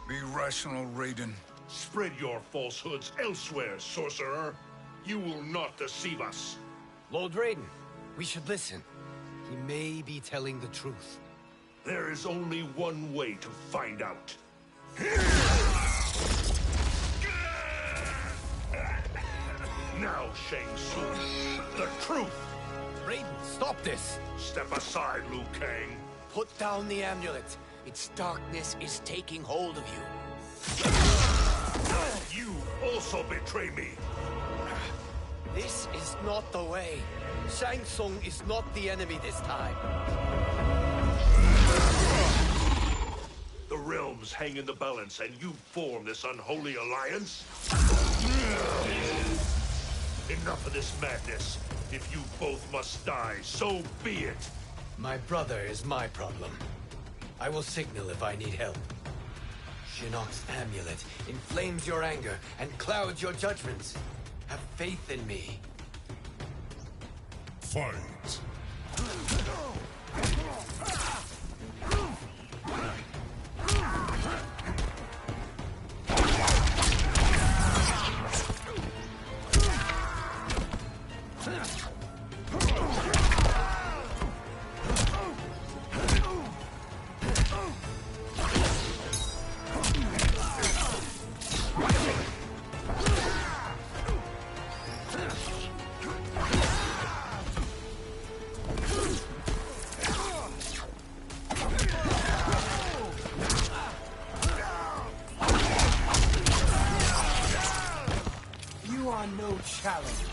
Be rational, Raiden. Spread your falsehoods elsewhere, sorcerer. You will not deceive us. Lord Raiden, we should listen. He may be telling the truth. There is only one way to find out. Now, Shang Tsung, the truth! Raiden, stop this! Step aside, Liu Kang. Put down the amulet. Its darkness is taking hold of you. You also betray me. This is not the way. Shang Tsung is not the enemy this time. The realms hang in the balance, and you form this unholy alliance? Enough of this madness. If you both must die, so be it. My brother is my problem. I will signal if I need help. Shinnok's amulet inflames your anger and clouds your judgments. Have faith in me. Fight! You are no challenge.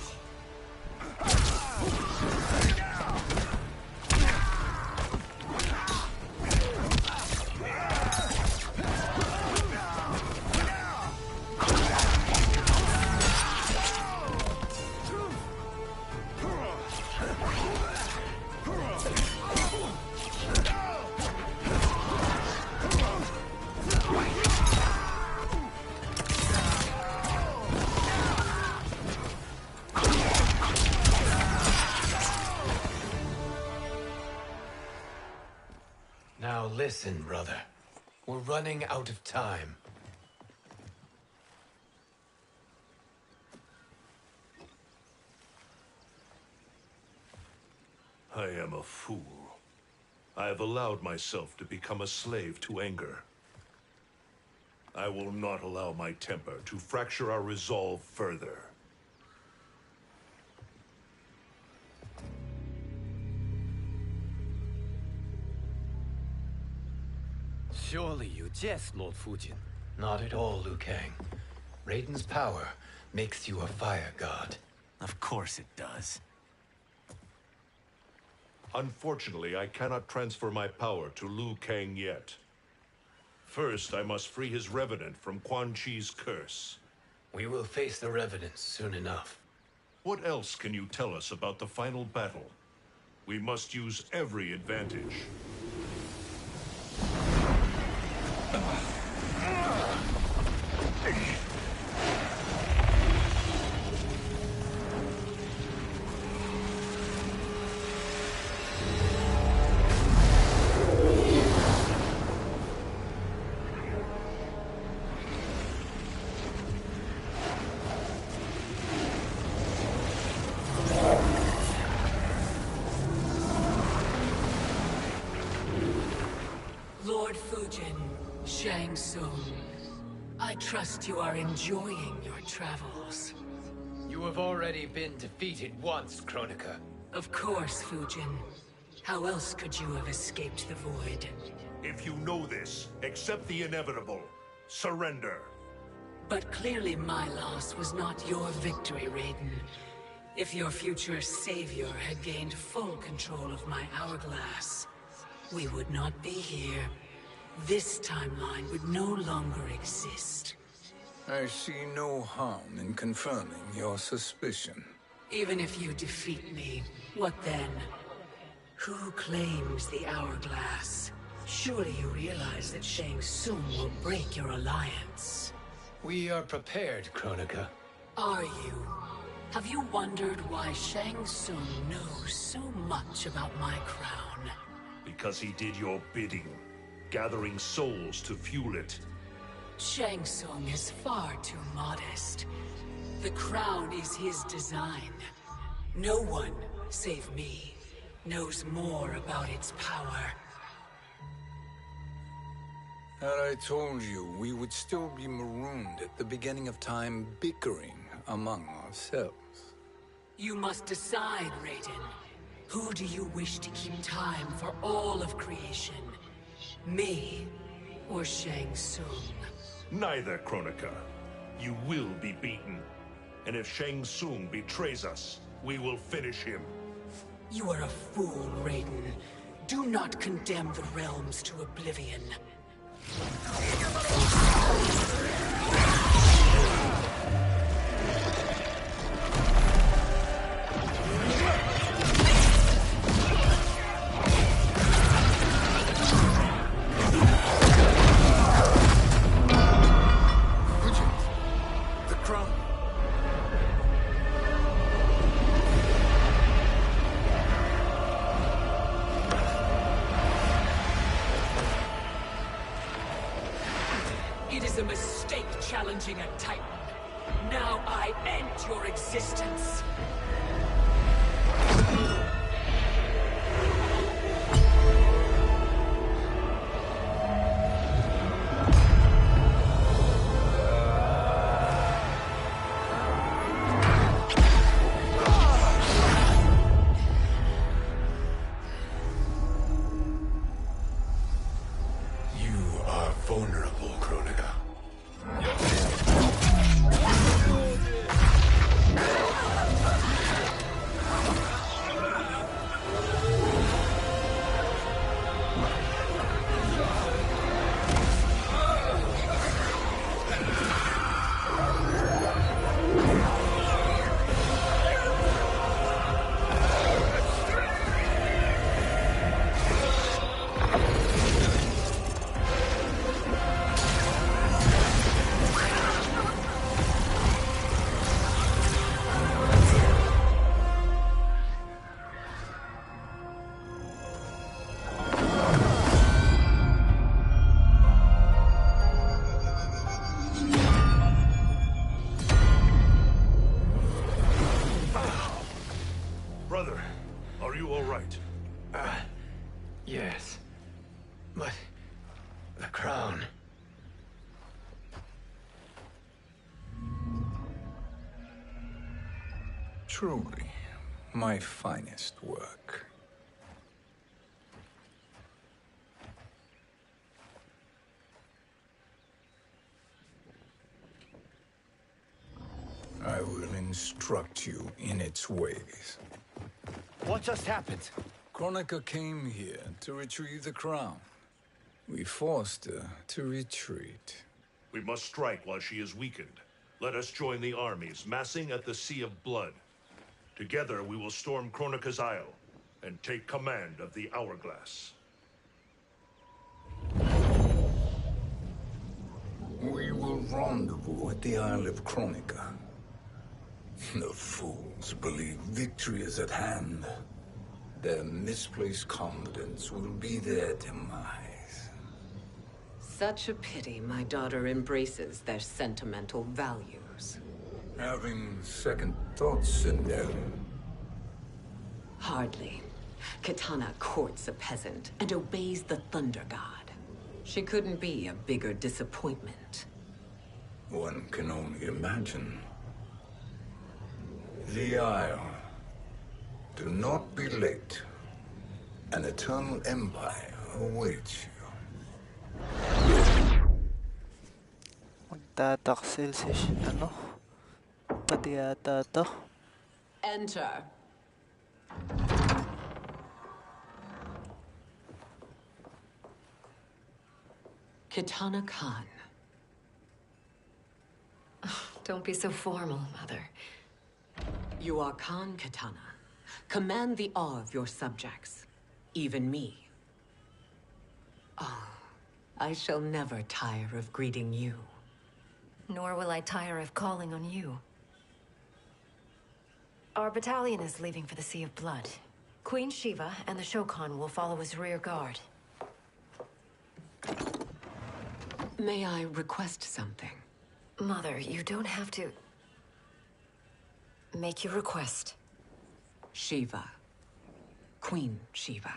Now listen, brother. We're running out of time. I am a fool. I have allowed myself to become a slave to anger. I will not allow my temper to fracture our resolve further. Surely you jest, Lord Fujin. Not at all, Liu Kang. Raiden's power makes you a fire god. Of course it does. Unfortunately, I cannot transfer my power to Liu Kang yet. First, I must free his revenant from Quan Chi's curse. We will face the revenants soon enough. What else can you tell us about the final battle? We must use every advantage. Shang Tsung, I trust you are enjoying your travels. You have already been defeated once, Kronika. Of course, Fujin. How else could you have escaped the void? If you know this, accept the inevitable. Surrender. But clearly my loss was not your victory, Raiden. If your future savior had gained full control of my hourglass, we would not be here. This timeline would no longer exist. I see no harm in confirming your suspicion. Even if you defeat me, what then? Who claims the hourglass? Surely you realize that Shang Tsung will break your alliance. We are prepared, Kronika. Are you? Have you wondered why Shang Tsung knows so much about my crown? Because he did your bidding, gathering souls to fuel it. Shang Tsung is far too modest. The crown is his design. No one, save me, knows more about its power. Had I told you, we would still be marooned at the beginning of time, bickering among ourselves. You must decide, Raiden. Who do you wish to keep time for all of creation? Me or Shang Tsung? Neither, Kronika. You will be beaten. And if Shang Tsung betrays us, we will finish him. You are a fool, Raiden. Do not condemn the realms to oblivion. The crown. It is a mistake challenging a Titan. Now I end your existence. You are vulnerable, Kronika. Brother, are you all right? Yes. But... the crown... Truly, my finest work. I will instruct you in its ways. What just happened? Kronika came here to retrieve the crown. We forced her to retreat. We must strike while she is weakened. Let us join the armies, massing at the Sea of Blood. Together we will storm Kronika's Isle and take command of the Hourglass. We will rendezvous at the Isle of Kronika. The fools believe victory is at hand. Their misplaced confidence will be their demise. Such a pity my daughter embraces their sentimental values. Having second thoughts, Sindel. Hardly. Kitana courts a peasant and obeys the Thunder God. She couldn't be a bigger disappointment. One can only imagine. The Isle. Do not be late. An eternal empire awaits you. Magtataksil ano? Pati yata to. Enter. Kitana Khan. Don't be so formal, Mother. You are Khan Kitana. Command the awe of your subjects. Even me. Oh, I shall never tire of greeting you. Nor will I tire of calling on you. Our battalion is leaving for the Sea of Blood. Queen Shiva and the Shokan will follow as rear guard. May I request something? Mother, you don't have to... make your request. Shiva. Queen Shiva.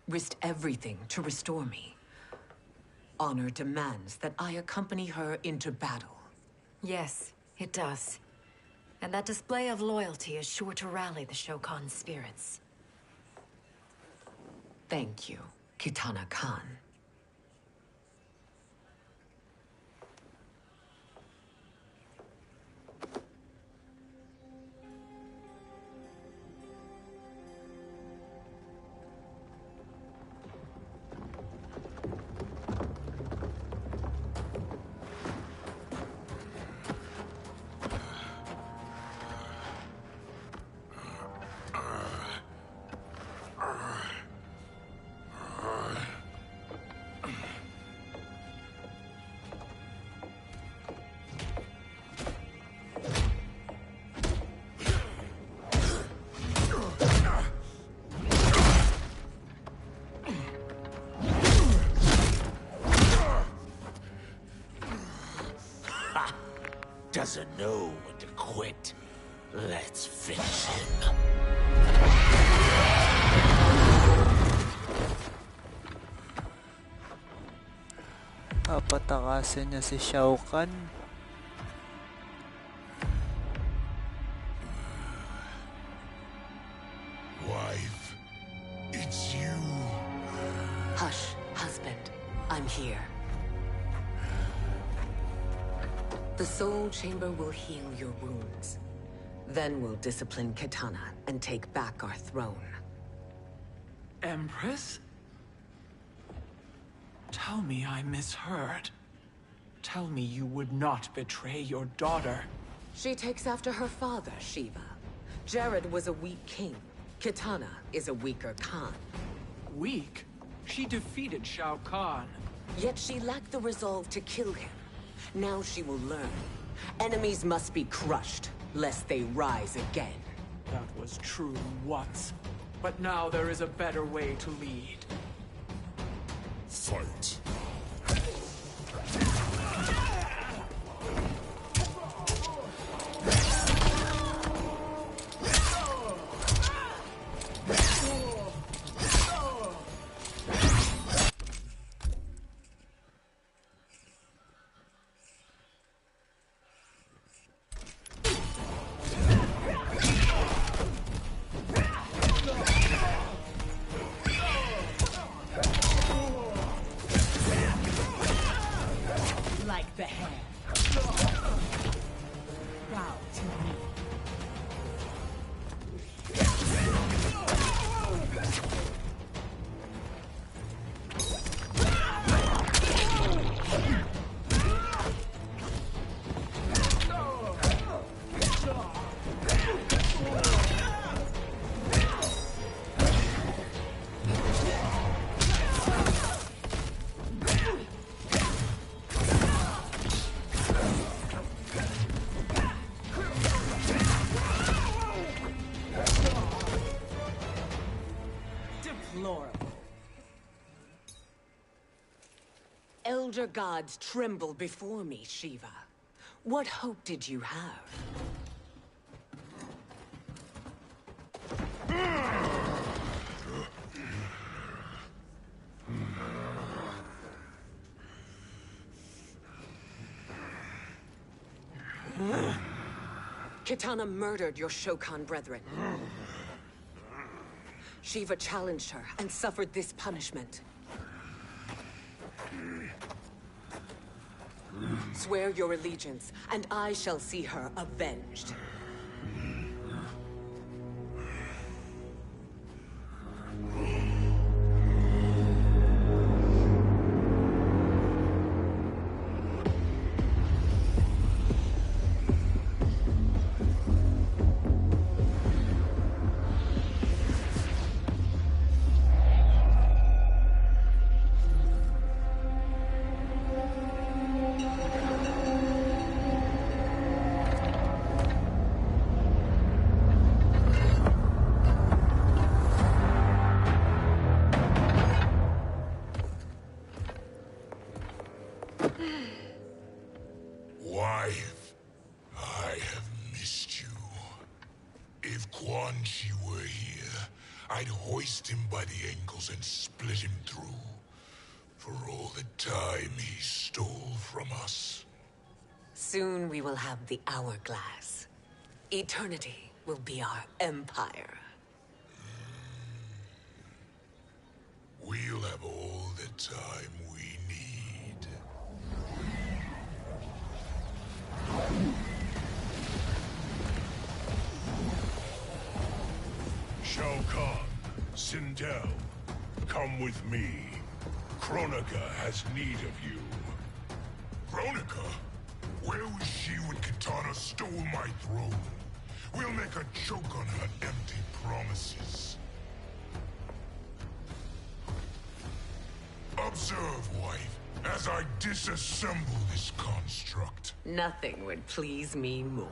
Risked everything to restore me. Honor demands that I accompany her into battle. Yes, it does. And that display of loyalty is sure to rally the Shokan spirits. Thank you, Kitana Khan. Doesn't know when to quit. Let's finish him. Papatakasin niya si Shao Kahn. Wife, it's you. Hush, husband. I'm here. The Soul Chamber will heal your wounds. Then we'll discipline Kitana and take back our throne. Empress? Tell me I misheard. Tell me you would not betray your daughter. She takes after her father, Shiva. Jared was a weak king. Kitana is a weaker Khan. Weak? She defeated Shao Kahn. Yet she lacked the resolve to kill him. Now she will learn. Enemies must be crushed, lest they rise again. That was true once. But now there is a better way to lead. Fight. Elder gods tremble before me, Shiva. What hope did you have? Kitana murdered your Shokan brethren. Shiva challenged her and suffered this punishment. Swear your allegiance, and I shall see her avenged. Wife, I have missed you. If Quan Chi were here, I'd hoist him by the ankles and split him through. For all the time he stole from us. Soon we will have the hourglass. Eternity will be our empire. We'll have all the time we need. Shao Kahn, Sindel, come with me. Kronika has need of you. Kronika? Where was she when Kitana stole my throne? We'll make a choke on her empty promises. Observe, wife, as I disassemble this construct. Nothing would please me more.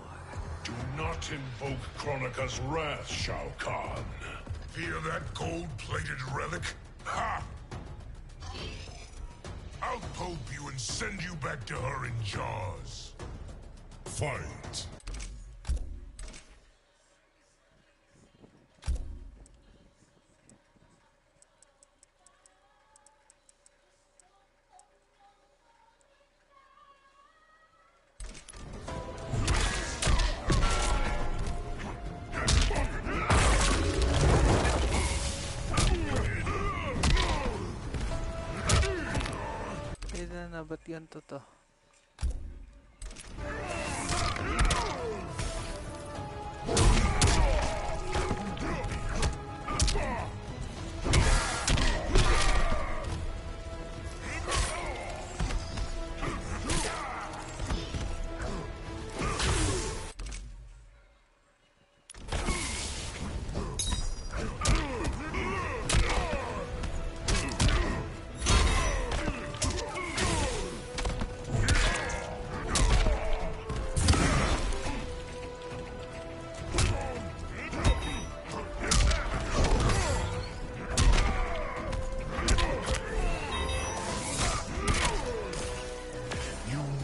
Do not invoke Kronika's wrath, Shao Kahn. Fear that gold-plated relic? Ha! I'll pulp you and send you back to her in jars. Fight. Na, ba't ganito to?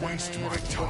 Waste my time.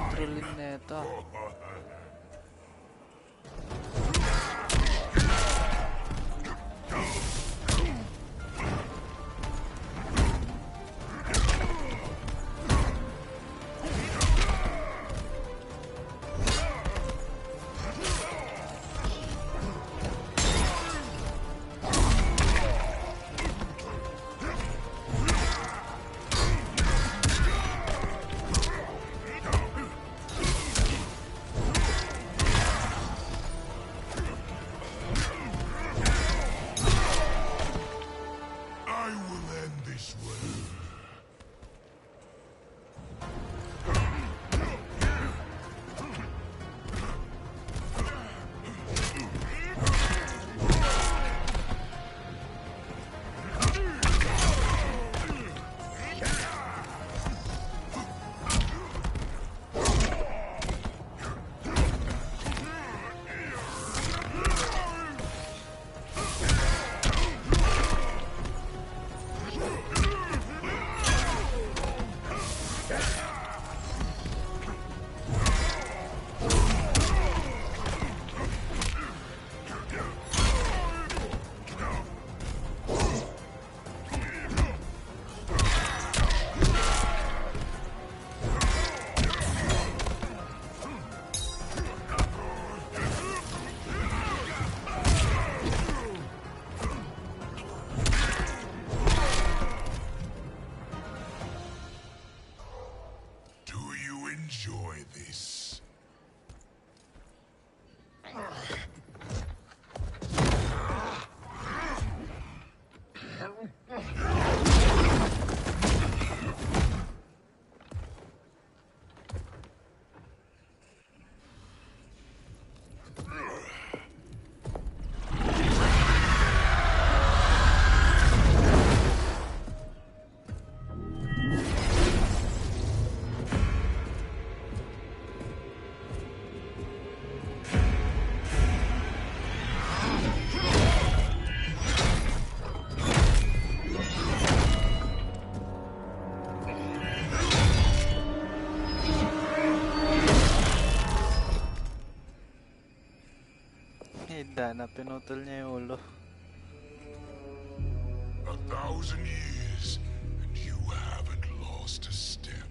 Hindi na, pinutol niya yung ulo. 1,000 years, and you haven't lost a step.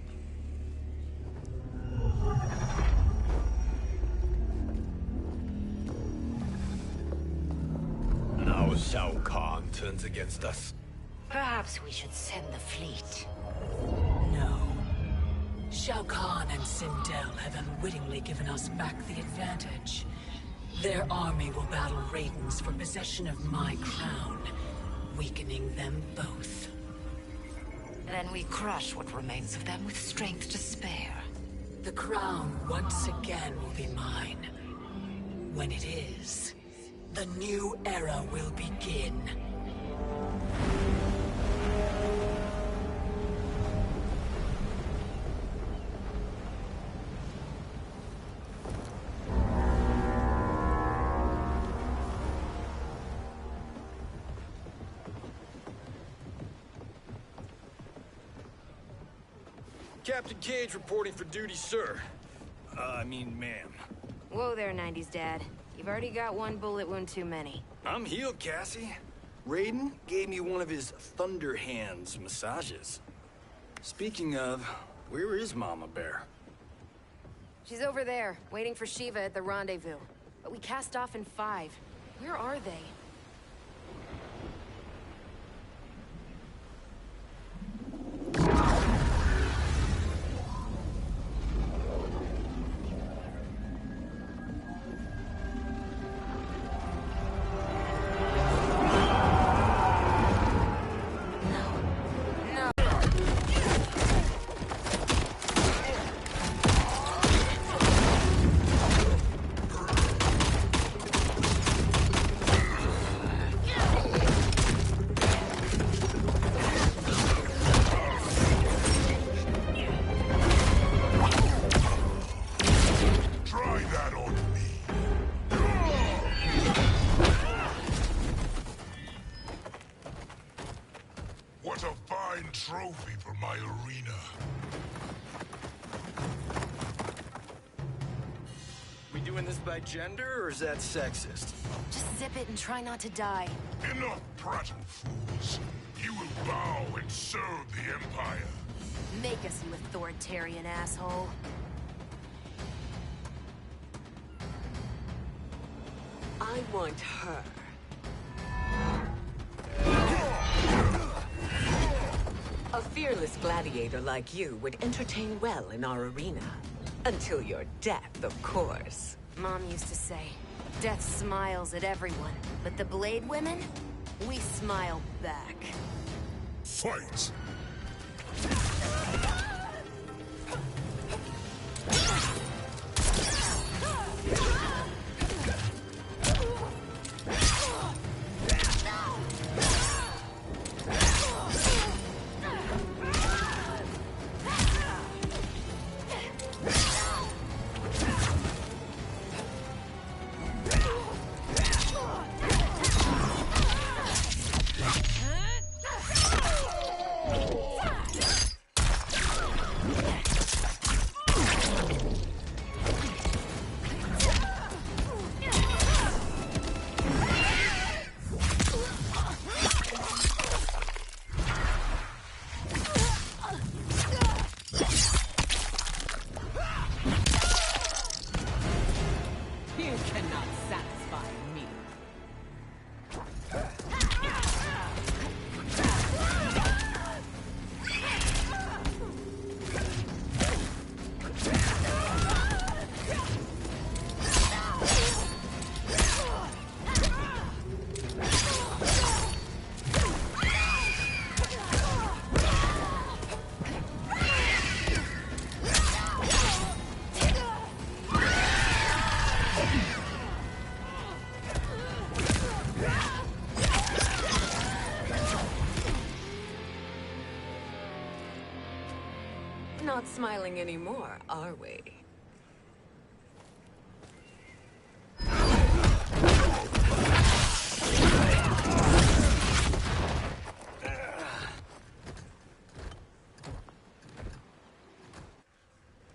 Now Shao Kahn turns against us. Perhaps we should send the fleet. No. Shao Kahn and Sindel have unwittingly given us back the advantage. Their army will battle Raidens for possession of my crown, weakening them both. Then we crush what remains of them with strength to spare. The crown once again will be mine. When it is, the new era will begin. Captain Cage reporting for duty, sir. I mean, ma'am. Whoa there, 90s Dad. You've already got one bullet wound too many. I'm healed, Cassie. Raiden gave me one of his Thunder Hands massages. Speaking of, where is Mama Bear? She's over there, waiting for Shiva at the rendezvous. But we cast off in 5. Where are they? What a fine trophy for my arena. We doing this by gender, or is that sexist? Just zip it and try not to die. Enough prattle, fools. You will bow and serve the Empire. Make us, you authoritarian asshole. I want her. A fearless gladiator like you would entertain well in our arena. Until your death, of course. Mom used to say, death smiles at everyone, but the Blade women, we smile back. Fight! Not smiling anymore, are we?